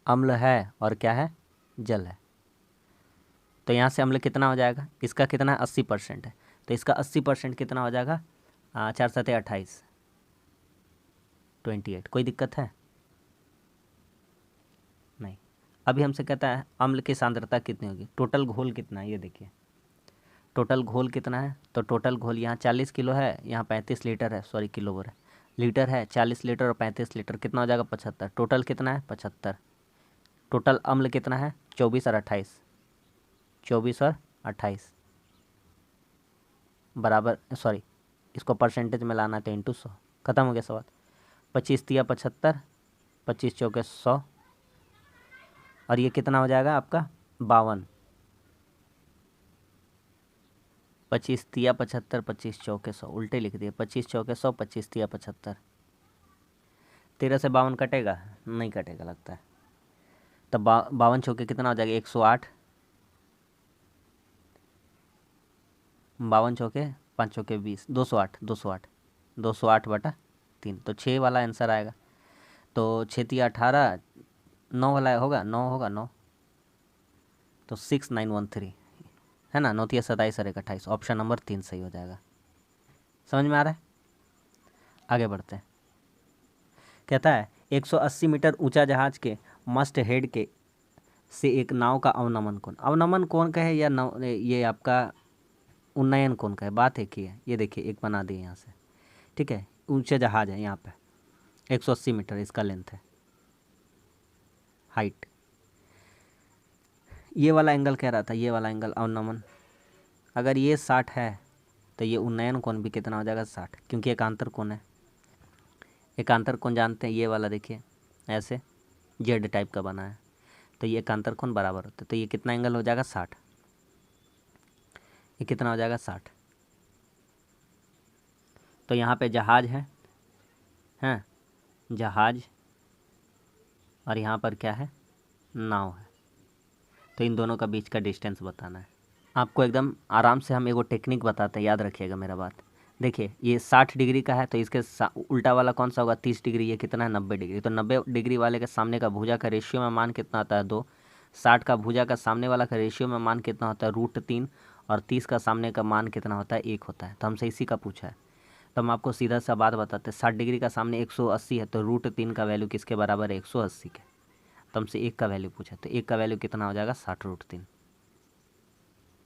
अम्ल है और क्या है जल है। तो यहाँ से अम्ल कितना हो जाएगा, इसका कितना है 80% है, तो इसका 80% कितना हो जाएगा 4 7 28 28। कोई दिक्कत है नहीं। अभी हमसे कहता है अम्ल की सांद्रता कितनी होगी, टोटल घोल कितना है, ये देखिए टोटल घोल कितना है। तो टोटल घोल यहाँ 40 किलो है, यहाँ 35 लीटर है, सॉरी किलो बोल रहे लीटर है, 40 लीटर और 35 लीटर कितना हो जाएगा 75। टोटल कितना है 75। टोटल अम्ल कितना है 24 और 28, 24 और 28 बराबर, सॉरी इसको परसेंटेज में लाना था इंटू 100। खत्म हो गया सवाल। 25 तिया 75, 25 चौके 100 और ये कितना हो जाएगा आपका 52। 25 तिया 75, 25 चौके 100, उल्टे लिख दिए, 25 चौके 100, 25 तिया 75। 13 से 52 कटेगा, नहीं कटेगा लगता है। तब 52 चौके कितना हो जाएगा 108, 52 चौके 5 चौके 20, 208, 208, 208 बटा 3, तो 6 वाला आंसर आएगा। तो 6 तिया 18, 9 वाला होगा, 9 होगा 9, तो 6913 है ना, 9 तिया 27 और 1 28, ऑप्शन नंबर 3 सही हो जाएगा। समझ में आ रहा है, आगे बढ़ते हैं। कहता है 180 मीटर ऊंचा जहाज के मस्ट हेड के से एक नाव का अवनमन कोण, अवनमन कोण का है या नव, ये आपका उन्नयन कोण का है, बात एक ही है। ये देखिए एक बना दिए यहाँ से, ठीक है, ऊंचे जहाज है यहाँ पे 180 मीटर इसका लेंथ है, हाइट। ये वाला एंगल कह रहा था, ये वाला एंगल अवनमन, अगर ये 60 है तो ये उन्नयन कोण भी कितना हो जाएगा 60, क्योंकि एकांतर कोण है। एकांतर कोण जानते हैं, ये वाला देखिए ऐसे जेड टाइप का बना है, तो ये एकांतर कोण बराबर होता है, तो ये कितना एंगल हो जाएगा 60, ये कितना हो जाएगा 60। तो यहाँ पे जहाज है, हैं जहाज, और यहाँ पर क्या है नाव है, तो इन दोनों का बीच का डिस्टेंस बताना है आपको। एकदम आराम से हम एगो टेक्निक बताते हैं, याद रखिएगा मेरा बात। देखिए ये 60 डिग्री का है, तो इसके उल्टा वाला कौन सा होगा 30 डिग्री, ये कितना है 90 डिग्री, तो 90 डिग्री वाले के सामने का भुजा का रेशियो में मान कितना आता है 2, 60 का भुजा का सामने वाला का रेशियो में मान कितना होता है √3, और 30 का सामने का मान कितना होता है 1 होता है। तो हमसे इसी का पूछा है, तो हम आपको सीधा सा बात बताते हैं। 60 डिग्री का सामने 180 है, तो √3 का वैल्यू किसके बराबर है 180 के, तो हमसे 1 का वैल्यू पूछा, तो 1 का वैल्यू कितना हो जाएगा 60√3।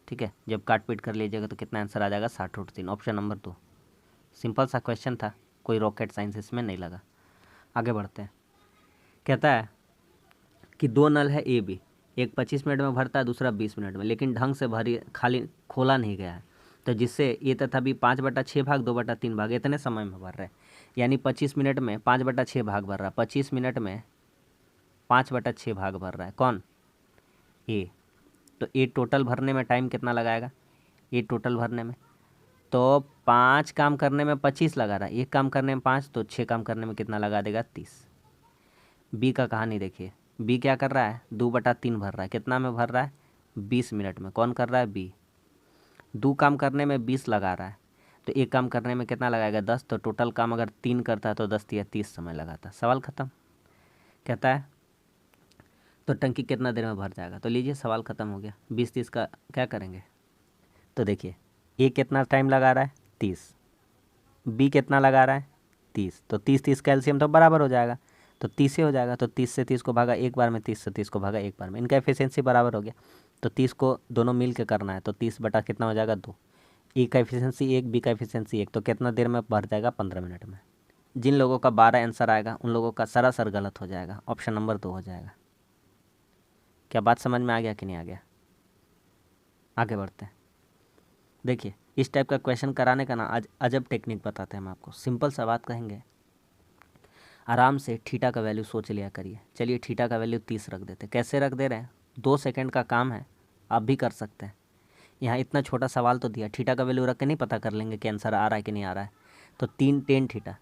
ठीक है, जब काट पीट कर लीजिएगा तो कितना आंसर आ जाएगा 60√3, ऑप्शन नंबर 2। सिंपल सा क्वेश्चन था, कोई रॉकेट साइंस इसमें नहीं लगा। आगे बढ़ते हैं। कहता है कि 2 नल है ए बी, एक 25 मिनट में भरता है, दूसरा 20 मिनट में, लेकिन ढंग से भरी खाली खोला नहीं गया है, तो जिससे ये तथा भी 5/6 भाग 2/3 भाग इतने समय में भर रहे हैं। यानी 25 मिनट में 5/6 भाग भर रहा है, 25 मिनट में 5/6 भाग भर रहा है कौन ए। तो ए टोटल भरने में टाइम कितना लगाएगा, ए टोटल भरने में, तो 5 काम करने में 25 लगा रहा है, एक काम करने में 5, तो 6 काम करने में कितना लगा देगा 30। बी का कहानी देखिए, बी क्या कर रहा है 2/3 भर रहा है, कितना में भर रहा है 20 मिनट में, कौन कर रहा है बी। 2 काम करने में 20 लगा रहा है, तो एक काम करने में कितना लगाएगा 10, तो टोटल काम अगर 3 करता है तो 10 या 30 समय लगाता। सवाल ख़त्म। कहता है तो टंकी कितना देर में भर जाएगा, तो लीजिए सवाल ख़त्म हो गया। 20-30 का क्या करेंगे, तो देखिए ए कितना टाइम लगा रहा है 30, बी कितना लगा रहा है 30, तो 30-30 का एलसीएम तो बराबर हो जाएगा, तो 30 से हो जाएगा, तो 30 से 30 को भागा एक बार में, 30 से 30 को भागा एक बार में, इनका एफिशिएंसी बराबर हो गया। तो 30 को दोनों मिल के करना है, तो 30 बटा कितना हो जाएगा 2, ए का एफिशिएंसी 1, बी का एफिशिएंसी 1, तो कितना देर में भर जाएगा 15 मिनट में। जिन लोगों का 12 आंसर आएगा उन लोगों का सरासर गलत हो जाएगा, ऑप्शन नंबर 2 हो जाएगा। क्या बात समझ में आ गया कि नहीं आ गया, आगे बढ़ते हैं। देखिए इस टाइप का क्वेश्चन कराने का ना आज अजब टेक्निक बताते हैं हम आपको। सिंपल सा बात कहेंगे, आराम से थीटा का वैल्यू सोच लिया करिए। चलिए थीटा का वैल्यू 30 रख देते, कैसे रख दे रहे हैं 2 सेकंड का काम है, आप भी कर सकते हैं। यहाँ इतना छोटा सवाल तो दिया, थीटा का वैल्यू रख के नहीं पता कर लेंगे कि आंसर आ रहा है कि नहीं आ रहा है। तो 3 tan थीटा,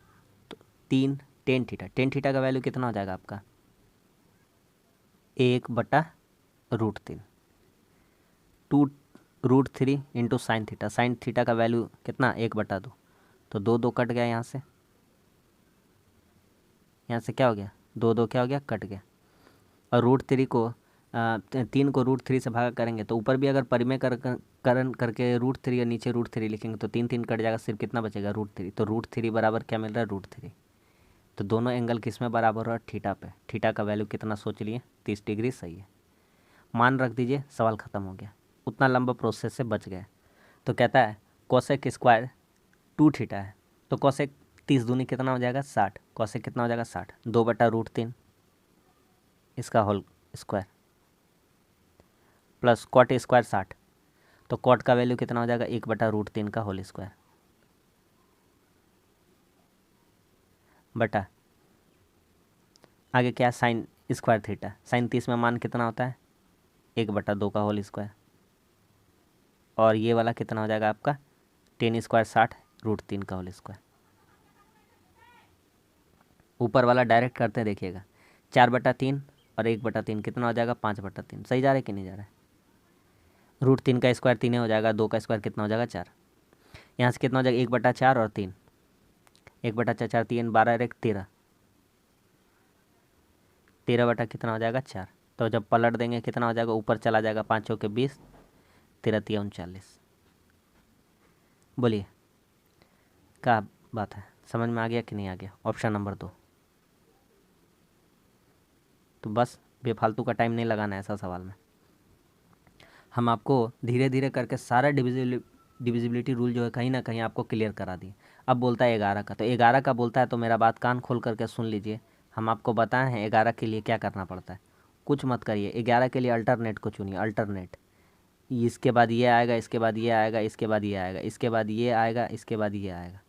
तो 3 टेन थीटा, टेन थीटा का वैल्यू कितना हो जाएगा आपका 1/√3, 2√3 into sine theta, sine theta का वैल्यू कितना 1/2, तो 2 कट गया यहाँ से क्या हो गया 2 क्या हो गया कट गया। और √3 को 3 को √3 से भागा करेंगे तो ऊपर भी अगर परिमेय करण करके √3 और नीचे √3 लिखेंगे तो 3 कट जाएगा, सिर्फ कितना बचेगा √3। तो √3 बराबर क्या मिल रहा है √3। तो दोनों एंगल किस में बराबर हो रहा है थीटा पे। थीटा का वैल्यू कितना सोच लिए 30 डिग्री सही है। मान रख दीजिए, सवाल ख़त्म हो गया, उतना लंबा प्रोसेस से बच गए। तो कहता है कोसेक स्क्वायर 2 थीटा है, तो कोसेक 30 दूनी कितना हो जाएगा 60, कोसेक कितना हो जाएगा 60, 2/√3 इसका whole square plus cot square 60, तो कॉट का वैल्यू कितना हो जाएगा 1/√3 का होल स्क्वायर बटा आगे क्या साइन स्क्वायर थीटा, साइन 30 में मान कितना होता है 1/2 का होल स्क्वायर, और ये वाला कितना हो जाएगा आपका टेन स्क्वायर 60 √3 का होल स्क्वायर। ऊपर वाला डायरेक्ट करते हैं, देखिएगा 4/3 और 1/3 कितना हो जाएगा 5/3, सही जा रहा है कि नहीं जा रहा है। √3 का स्क्वायर 3 हो जाएगा, 2 का स्क्वायर कितना हो जाएगा 4, यहाँ से कितना हो जाएगा 1/4 और 3, 1/4 3 12 1 13, 13 बटा कितना हो जाएगा 4। तो जब पलट देंगे कितना हो जाएगा ऊपर चला जाएगा 5 चौके 20, 13 तिया 39। बोलिए क्या बात है, समझ में आ गया कि नहीं आ गया। Option number 2। तो बस बेफालतू का टाइम नहीं लगाना है ऐसा सवाल में। हम आपको धीरे धीरे करके सारा डिविजिबिलिटी रूल जो है कहीं ना कहीं आपको क्लियर करा दिए। अब बोलता है 11 का, तो 11 का बोलता है तो मेरा बात कान खोल करके सुन लीजिए। हम आपको बताए हैं 11 के लिए क्या करना पड़ता है, कुछ मत करिए। 11 के लिए अल्टरनेट को चुनिए, अल्टरनेट, इसके बाद ये आएगा, इसके बाद ये आएगा, इसके बाद ये आएगा, इसके बाद ये आएगा, इसके बाद ये आएगा,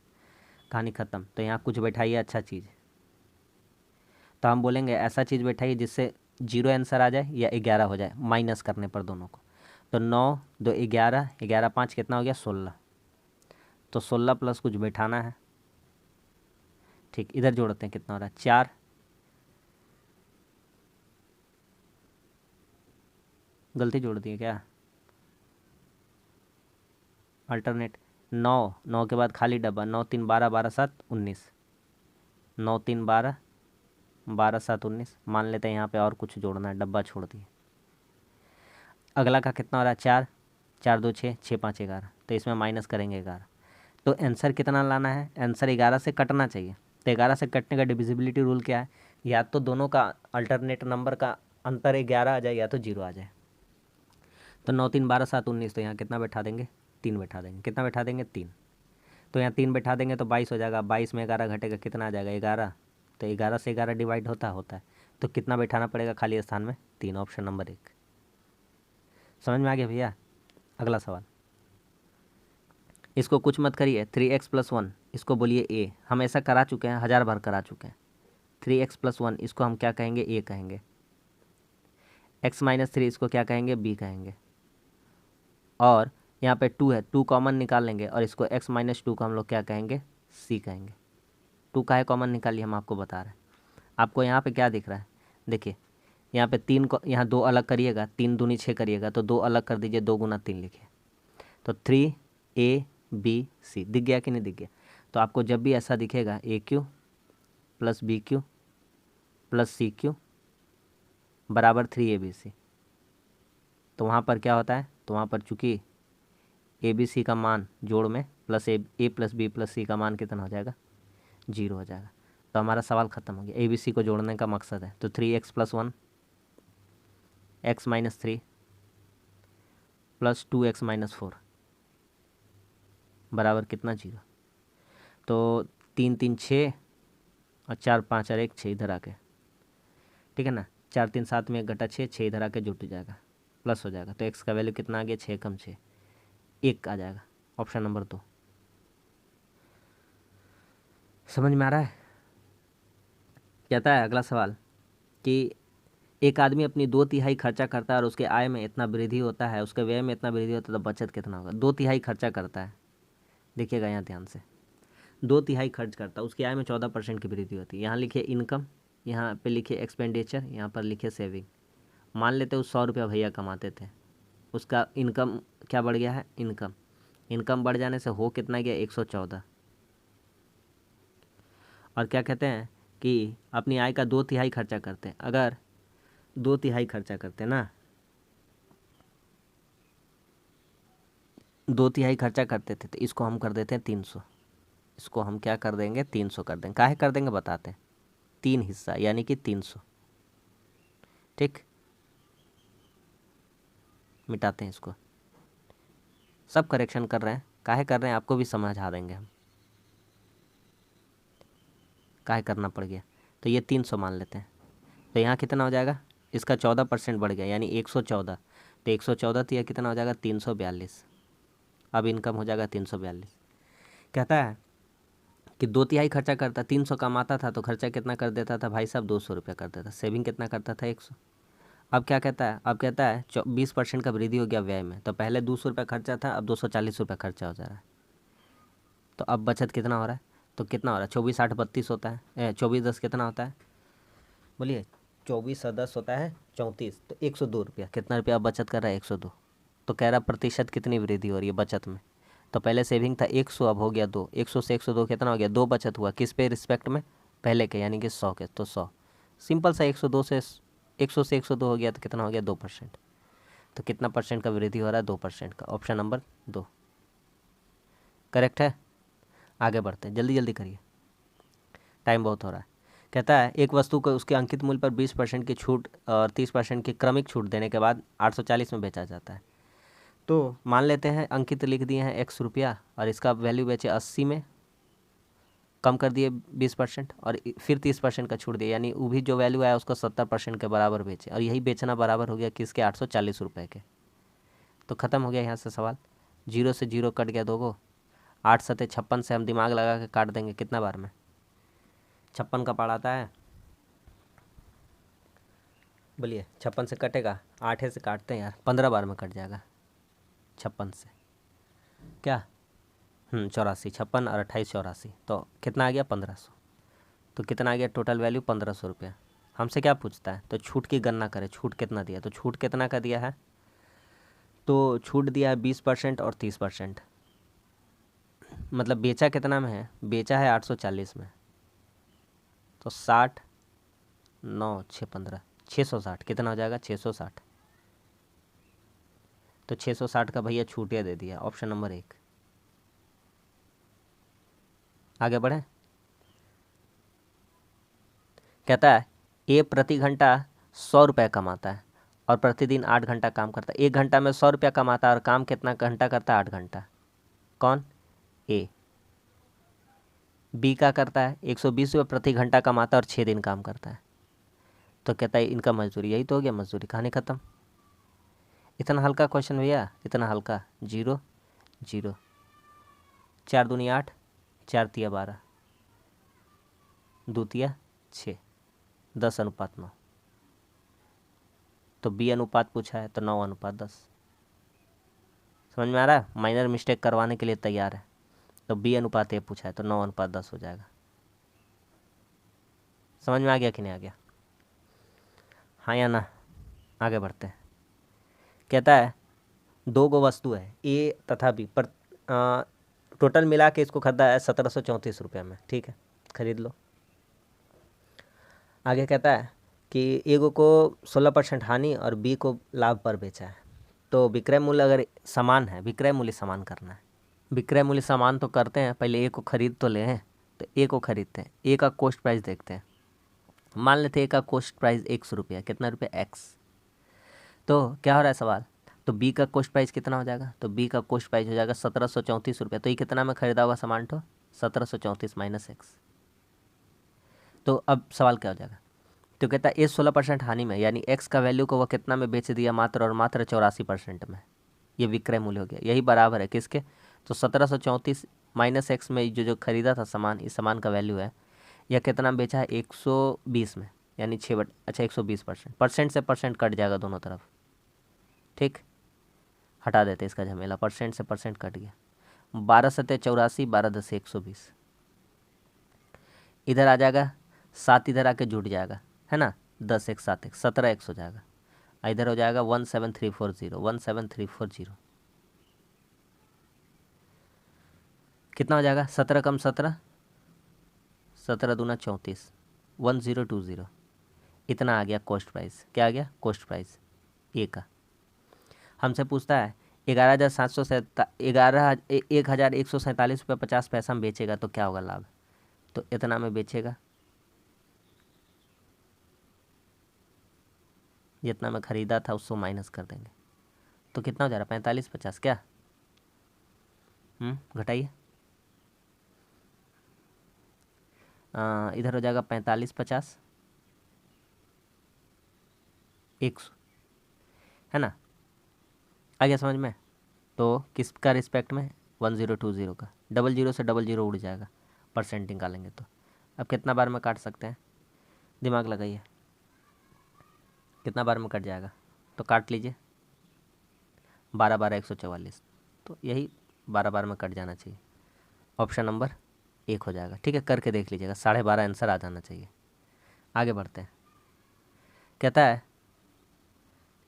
कहानी ख़त्म। तो यहाँ कुछ बैठाइए अच्छा चीज़, तो हम बोलेंगे ऐसा चीज़ बैठाइए जिससे 0 आंसर आ जाए या 11 हो जाए माइनस करने पर दोनों को। तो 9 2 11, 11 5 कितना हो गया 16, तो 16 प्लस कुछ बैठाना है। ठीक, इधर जोड़ते हैं कितना हो रहा है 4, गलती जोड़ दी है क्या, अल्टरनेट 9, 9 के बाद खाली डब्बा, 9 3 12 12 7 19, 9 3 12 12 7 19, मान लेते हैं यहाँ पे और कुछ जोड़ना है, डब्बा छोड़ दिए। अगला का कितना हो रहा है 4, 4 2 6, 6 5 11, तो इसमें माइनस करेंगे 11। तो आंसर कितना लाना है, आंसर 11 से कटना चाहिए। तो 11 से कटने का डिविजिबिलिटी रूल क्या है, या तो दोनों का अल्टरनेट नंबर का अंतर 11 आ जाए या तो 0 आ जाए। तो 9 3 12 7 19, तो यहाँ कितना बैठा देंगे 3 बैठा देंगे, कितना बैठा देंगे 3, तो यहाँ 3 बैठा देंगे तो 22 हो जाएगा। 22 में 11 घटेगा कितना आ जाएगा 11, तो 11 से 11 डिवाइड होता है, तो कितना बैठाना पड़ेगा खाली स्थान में 3, ऑप्शन नंबर 1। समझ में आ गया भैया। अगला सवाल, इसको कुछ मत करिए, 3x + 1 इसको बोलिए a, हम ऐसा करा चुके हैं, 1000 बार करा चुके हैं। 3x + 1 इसको हम क्या कहेंगे a कहेंगे, x - 3 इसको क्या कहेंगे b कहेंगे, और यहाँ पे 2 है, 2 कॉमन निकाल लेंगे और इसको x - 2 को हम लोग क्या कहेंगे c कहेंगे। 2 का है कॉमन निकालिए, हम आपको बता रहे हैं। आपको यहाँ पे क्या दिख रहा है, देखिए यहाँ पे 3 को यहाँ 2 अलग करिएगा, 3 दूनी 6 करिएगा, तो 2 अलग कर दीजिए, 2 × 3 लिखिए, तो 3a b c दिख गया कि नहीं दिख गया। तो आपको जब भी ऐसा दिखेगा AQ + BQ + CQ बराबर 3ABC, तो वहाँ पर क्या होता है, तो वहाँ पर चूँकि ABC का मान जोड़ में प्लस A + B + C का मान कितना हो जाएगा 0 हो जाएगा। तो हमारा सवाल ख़त्म हो गया, ABC को जोड़ने का मकसद है। तो 3x + 1 x - 3 + 2x - 4 बराबर कितना 0। तो 3 3 6 और 4 5 और 1 6 इधर आके, ठीक है ना, 4 3 7 में 1 घटा 6, 6 इधर आके जुट जाएगा, प्लस हो जाएगा। तो x का वैल्यू कितना आ गया 6 × 6 1 आ जाएगा, ऑप्शन नंबर 2। समझ में आ रहा है। कहता है अगला सवाल कि एक आदमी अपनी 2/3 खर्चा करता है और उसके आय में इतना वृद्धि होता है, उसके व्यय में इतना वृद्धि होता है, तो बचत कितना होगा। 2/3 खर्चा करता है, देखिएगा यहाँ ध्यान से, 2/3 खर्च करता है, उसकी आय में 14% की वृद्धि होती है। यहाँ लिखिए इनकम, यहाँ पे लिखिए एक्सपेंडिचर, यहाँ पर लिखिए सेविंग। मान लेते हैं 100 रुपया भैया कमाते थे, उसका इनकम क्या बढ़ गया है, इनकम बढ़ जाने से हो कितना गया, 114। और क्या कहते हैं कि अपनी आय का 2/3 खर्चा करते हैं। अगर 2/3 खर्चा करते हैं ना, 2/3 खर्चा करते थे, तो इसको हम कर देते हैं 300। इसको हम क्या कर देंगे, 300 कर देंगे। काहे कर देंगे बताते हैं, 3 हिस्सा यानी कि 300। ठीक, मिटाते हैं इसको। सब करेक्शन कर रहे हैं, काहे कर रहे हैं आपको भी समझा देंगे हम, काहे करना पड़ गया। तो ये 300 मान लेते हैं। तो यहाँ कितना हो जाएगा, इसका 14% बढ़ गया यानी 114। तो 114 तो यह कितना हो जाएगा, 342। अब इनकम हो जाएगा 342। कहता है कि 2/3 खर्चा करता, 300 कमाता था तो खर्चा कितना कर देता था भाई साहब, 200 रुपया कर देता। सेविंग कितना करता था, 100। अब क्या कहता है, अब कहता है 20% का वृद्धि हो गया व्यय में। तो पहले 200 रुपया खर्चा था, अब 240 रुपया खर्चा हो जा रहा है। तो अब बचत कितना हो रहा है, तो कितना हो रहा है, 24 8 32 होता है, 24 10 कितना होता है, बोलिए, 24 और 10 होता है 34। तो 102 रुपया, कितना रुपया अब बचत कर रहा है, 102। तो कह रहा प्रतिशत कितनी वृद्धि हो रही है बचत में। तो पहले सेविंग था 100, अब हो गया 2। 100 से 102 कितना हो गया, 2 बचत हुआ। किस पे रिस्पेक्ट में, पहले के यानी कि 100 के। तो 100 सिंपल सा, 102 से 100 से 102 हो गया तो कितना हो गया, 2%। तो कितना परसेंट का वृद्धि हो रहा है, 2% का। ऑप्शन नंबर 2 करेक्ट है। आगे बढ़ते हैं, जल्दी जल्दी करिए, टाइम बहुत हो रहा है। कहता है एक वस्तु को उसके अंकित मूल्य पर 20% की छूट और 30% की क्रमिक छूट देने के बाद 840 में बेचा जाता है। तो मान लेते हैं अंकित लिख दिए हैं x रुपया, और इसका वैल्यू बेचे 80 में, कम कर दिए 20% और फिर 30% का छूट दिया, यानी वो भी जो वैल्यू आया उसको 70% के बराबर बेचे। और यही बेचना बराबर हो गया किसके, 840 रुपये के। तो ख़त्म हो गया यहाँ से सवाल। 0 से 0 कट गया 2 गो। 8 सते 56 से हम दिमाग लगा के काट देंगे कितना बार में, 56 का पार आता है, बोलिए 56 से कटेगा, 8 से काटते हैं यार, 15 बार में कट जाएगा 56 से। क्या 84, 56 और 28 84। तो कितना आ गया, 1500। तो कितना आ गया टोटल वैल्यू, 1500 रुपया। हमसे क्या पूछता है, तो छूट की गणना करें, छूट कितना दिया। तो छूट कितना का दिया है, तो छूट दिया है 20% और 30%। मतलब बेचा कितना में है, बेचा है 840 में। तो 60 9 6 15 660 कितना हो जाएगा, 660। तो 660 का भैया छूटिया दे दिया, ऑप्शन नंबर 1। आगे बढ़े। कहता है ए प्रति घंटा 100 रुपये कमाता है और प्रतिदिन 8 घंटा काम करता है। 1 घंटा में 100 रुपया कमाता है और काम कितना घंटा करता है, 8 घंटा। कौन, ए। बी का करता है 120 रुपये प्रति घंटा कमाता है और 6 दिन काम करता है। तो कहता है इनका मजदूरी, यही तो हो गया मजदूरी, कहानी ख़त्म। इतना हल्का क्वेश्चन भैया, इतना हल्का। 0 0, 4 दूनी 8, 4 तिया 12, 2 तिया 6, 10:9। तो बी अनुपात पूछा है तो 9:10। समझ में आ रहा है, माइनर मिस्टेक करवाने के लिए तैयार है। तो बी अनुपात ए पूछा है तो 9:10 हो जाएगा। समझ में आ गया कि नहीं आ गया, हाँ या ना। आगे बढ़ते हैं। कहता है 2 गो वस्तु है ए तथा बी पर, टोटल मिला के इसको खरीदा है 1734 रुपये में, ठीक है, खरीद लो। आगे कहता है कि एगो को 16% हानि और बी को लाभ पर बेचा है। तो विक्रय मूल्य अगर समान है, विक्रय मूल्य समान करना है। विक्रय मूल्य समान तो करते हैं, पहले ए को खरीद तो ले हैं। तो ए को खरीदते हैं, ए का कॉस्ट प्राइस देखते हैं। मान लेते हैं ए का कॉस्ट प्राइस 100 रुपया, कितना रुपया, एक्स। तो क्या हो रहा है सवाल, तो बी का कॉस्ट प्राइस कितना हो जाएगा, तो बी का कॉस्ट प्राइस हो जाएगा 1734 रुपया। तो ये कितना में खरीदा हुआ सामान, तो 1734 माइनस एक्स। तो अब सवाल क्या हो जाएगा, तो कहता है ए 16% हानि में, यानी एक्स का वैल्यू को वह कितना में बेच दिया, मात्र और मात्र 84% में। ये विक्रय मूल्य हो गया, यही बराबर है किसके, तो 1734 माइनस एक्स में जो जो खरीदा था सामान, इस सामान का वैल्यू है, यह कितना में बेचा है, 120 में, यानी 6 अच्छा 120%। परसेंट से परसेंट कट जाएगा दोनों तरफ, ठीक, हटा देते इसका झमेला, परसेंट से परसेंट कट गया। 12 सत्ते 84, 12 10 120। इधर आ जाएगा 7, इधर आके जुड़ जाएगा, है ना, 10 एक 7 एक 17 एक्स हो जाएगा। इधर हो जाएगा 17340, 17340 कितना हो जाएगा, 17 कम 17, 17 दूना 34, 1020 इतना आ गया कॉस्ट प्राइस। क्या आ गया, कॉस्ट प्राइस ए का। हमसे पूछता है 11,147 में बेचेगा तो क्या होगा लाभ, तो इतना में बेचेगा, जितना में ख़रीदा था उसको माइनस कर देंगे, तो कितना हो जा रहा है 45-50 क्या, घटाइए, इधर हो जाएगा 45-50 100, है ना, आ गया समझ में। तो किसका रिस्पेक्ट में, 1020 का, 00 से 00 उड़ जाएगा, परसेंट निकालेंगे तो। अब कितना बार में काट सकते हैं, दिमाग लगाइए, कितना बार में कट जाएगा, तो काट लीजिए, 12-12 144, तो यही 12 बार में कट जाना चाहिए, ऑप्शन नंबर 1 हो जाएगा। ठीक है, करके देख लीजिएगा, 12.5 आंसर आ जाना चाहिए। आगे बढ़ते हैं।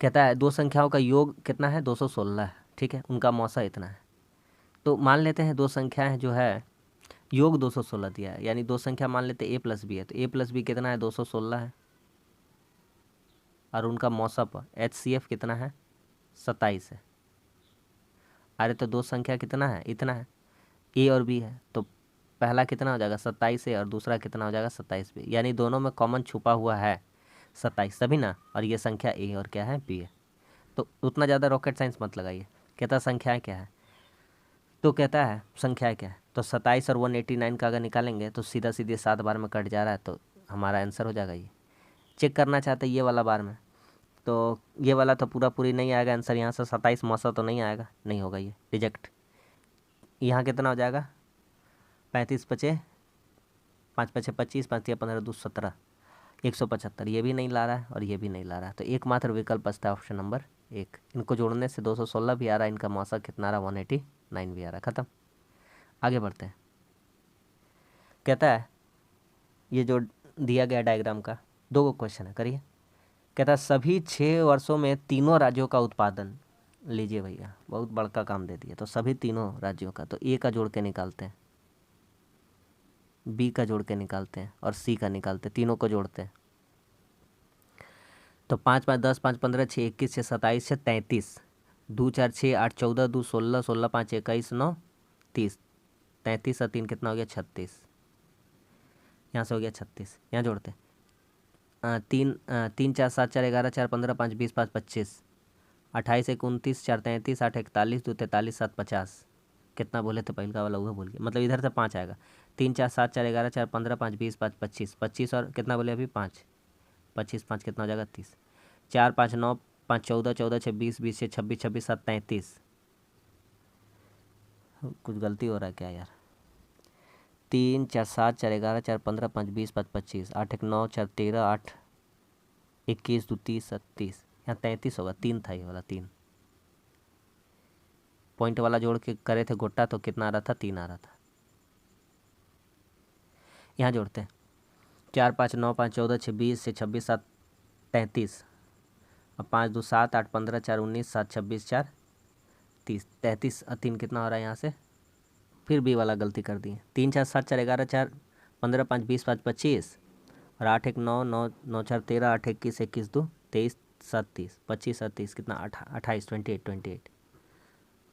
कहता है दो संख्याओं का योग कितना है, 216 है। ठीक है, उनका मौसा इतना है। तो मान लेते हैं दो संख्याएं जो है योग 216 दिया है, यानी दो संख्या मान लेते हैं a प्लस बी है, तो a प्लस बी कितना है, 216 है, और उनका मौसप HCF कितना है, 27 है। अरे तो दो संख्या कितना है, इतना है, a और b है, तो पहला कितना हो जाएगा 27 है और दूसरा कितना हो जाएगा 27 b, यानी दोनों में कॉमन छुपा हुआ है 27 तभी ना, और ये संख्या a और क्या है b है। तो उतना ज़्यादा रॉकेट साइंस मत लगाइए। कहता संख्याएँ क्या है, तो कहता है संख्या क्या है, तो 27 और 189 का अगर निकालेंगे तो सीधा सीधे 7 बार में कट जा रहा है, तो हमारा आंसर हो जाएगा ये। चेक करना चाहते हैं ये वाला बार में, तो ये वाला तो पूरा पूरी नहीं आएगा आंसर, यहाँ से 27 मौसा तो नहीं आएगा, नहीं होगा, ये रिजेक्ट। यहाँ कितना हो जाएगा, 35 × 5 × 5 = 25, 5 × 15 = 2 17, 175, ये भी नहीं ला रहा है और ये भी नहीं ला रहा है, तो एकमात्र विकल्प बचता है ऑप्शन नंबर 1। इनको जोड़ने से 216 भी आ रहा है, इनका मौसा कितना आ रहा है, 189 भी आ रहा है। ख़त्म, आगे बढ़ते हैं। कहता है ये जो दिया गया डायग्राम का 2 क्वेश्चन है, करिए। कहता है सभी 6 वर्षों में तीनों राज्यों का उत्पादन, लीजिए भैया बहुत बड़का काम दे दिया, तो सभी तीनों राज्यों का, तो ए का जोड़ के निकालते हैं, बी का जोड़ के निकालते हैं और सी का निकालते हैं, तीनों को जोड़ते हैं। तो 5 5 10 5 15 6 21 6 27 6 33, 2 4 6 8 14 2 16 16 5 21 9 30, 33 और 3 कितना हो गया 36, यहाँ से हो गया 36, यहाँ जोड़ते हैं। 3 3 4 7 4 11 4 15 5 20 5 25, 28 1 29 4 33 8 41 2 43 7 50, कितना बोले थे पहले का वाला वह भूल गया, मतलब इधर से 5 आएगा। 3 4 7 4 11 4 15 5 20 5 25, 25 और कितना बोले अभी 5, 25 5 कितना हो जाएगा 30, 4 5 9 5 14 14 6 20 20 6 26 26 7 33, कुछ गलती हो रहा है क्या यार, 3 4 7 4 11 4 15 5 20 5 25, 8 1 9 4 13 8 21 2 30 37, यहाँ 33 होगा, 3 था ये वाला, 3 पॉइंट वाला जोड़ के करे थे गोटा, तो कितना आ रहा था, 3 आ रहा था। यहाँ जोड़ते हैं, 4 5 9 5 14 6 20 6 26 7 33, और 5 2 7 8 15 4 19 7 26 4 30, 33 और 3 कितना हो रहा है यहाँ से, फिर बी वाला गलती कर दिए, 3 4 7 4 11 4 15 5 20 5 25, और 8 1 9 9 9 4 13 8 21 21 2 23 7 30, 25 और 30 कितना 28 28,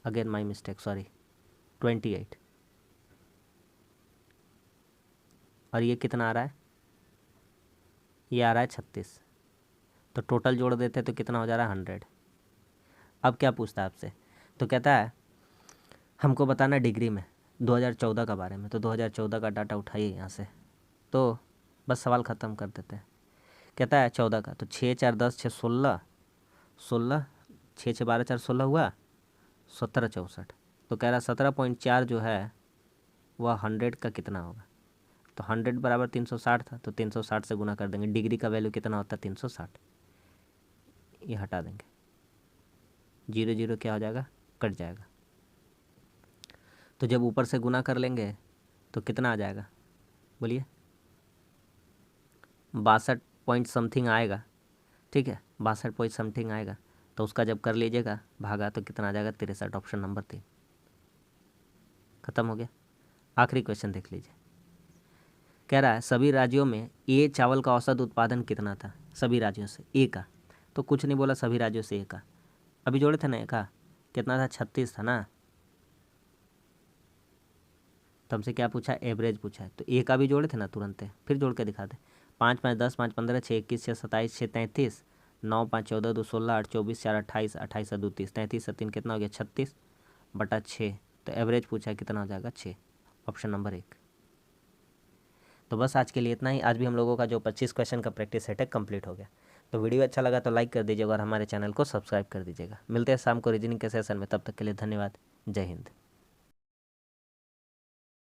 अगेन माई मिस्टेक सॉरी, 28, और ये कितना आ रहा है, ये आ रहा है 36, तो टोटल जोड़ देते तो कितना हो जा रहा है 100। अब क्या पूछता है आपसे, तो कहता है हमको बताना डिग्री में 2014 का बारे में, तो 2014 का डाटा उठाइए यहाँ से, तो बस सवाल ख़त्म कर देते हैं। कहता है 14 का, तो 6 4 10 6 16 16, 6 6 12 4 16 हुआ 17 64, तो कह रहा 17.4 जो है वह 100 का कितना होगा, तो 100 बराबर 360 था, तो 360 से गुना कर देंगे, डिग्री का वैल्यू कितना होता है 360, ये हटा देंगे, 0 0 क्या हो जाएगा, कट जाएगा, तो जब ऊपर से गुना कर लेंगे तो कितना आ जाएगा, बोलिए 62 पॉइंट समथिंग आएगा, ठीक है, 62 पॉइंट समथिंग आएगा, तो उसका जब कर लीजिएगा भागा तो कितना आ जाएगा, 63, ऑप्शन नंबर 3। खत्म हो गया। आखिरी क्वेश्चन देख लीजिए। कह रहा है सभी राज्यों में ए चावल का औसत उत्पादन कितना था, सभी राज्यों से ए का, तो कुछ नहीं बोला, सभी राज्यों से ए का। अभी जोड़े थे ना ए का, कितना था, 36 था ना। तो हमसे क्या पूछा, एवरेज पूछा है, तो ए का भी जोड़े थे ना तुरंत, फिर जोड़ के दिखा दे। 5 5 10 5 15 6 21 6 27 6 33 9 5 14 2 16 8 24 4 28 28 2 30 33 3 कितना हो गया, 36/6। तो एवरेज पूछा है कितना हो जाएगा, 6, ऑप्शन नंबर 1। तो बस आज के लिए इतना ही। आज भी हम लोगों का जो 25 क्वेश्चन का प्रैक्टिस सेट है कंप्लीट हो गया। तो वीडियो अच्छा लगा तो लाइक कर दीजिएगा और हमारे चैनल को सब्सक्राइब कर दीजिएगा। मिलते हैं शाम को रीजनिंग के सेशन में, तब तक के लिए धन्यवाद। जय हिंद।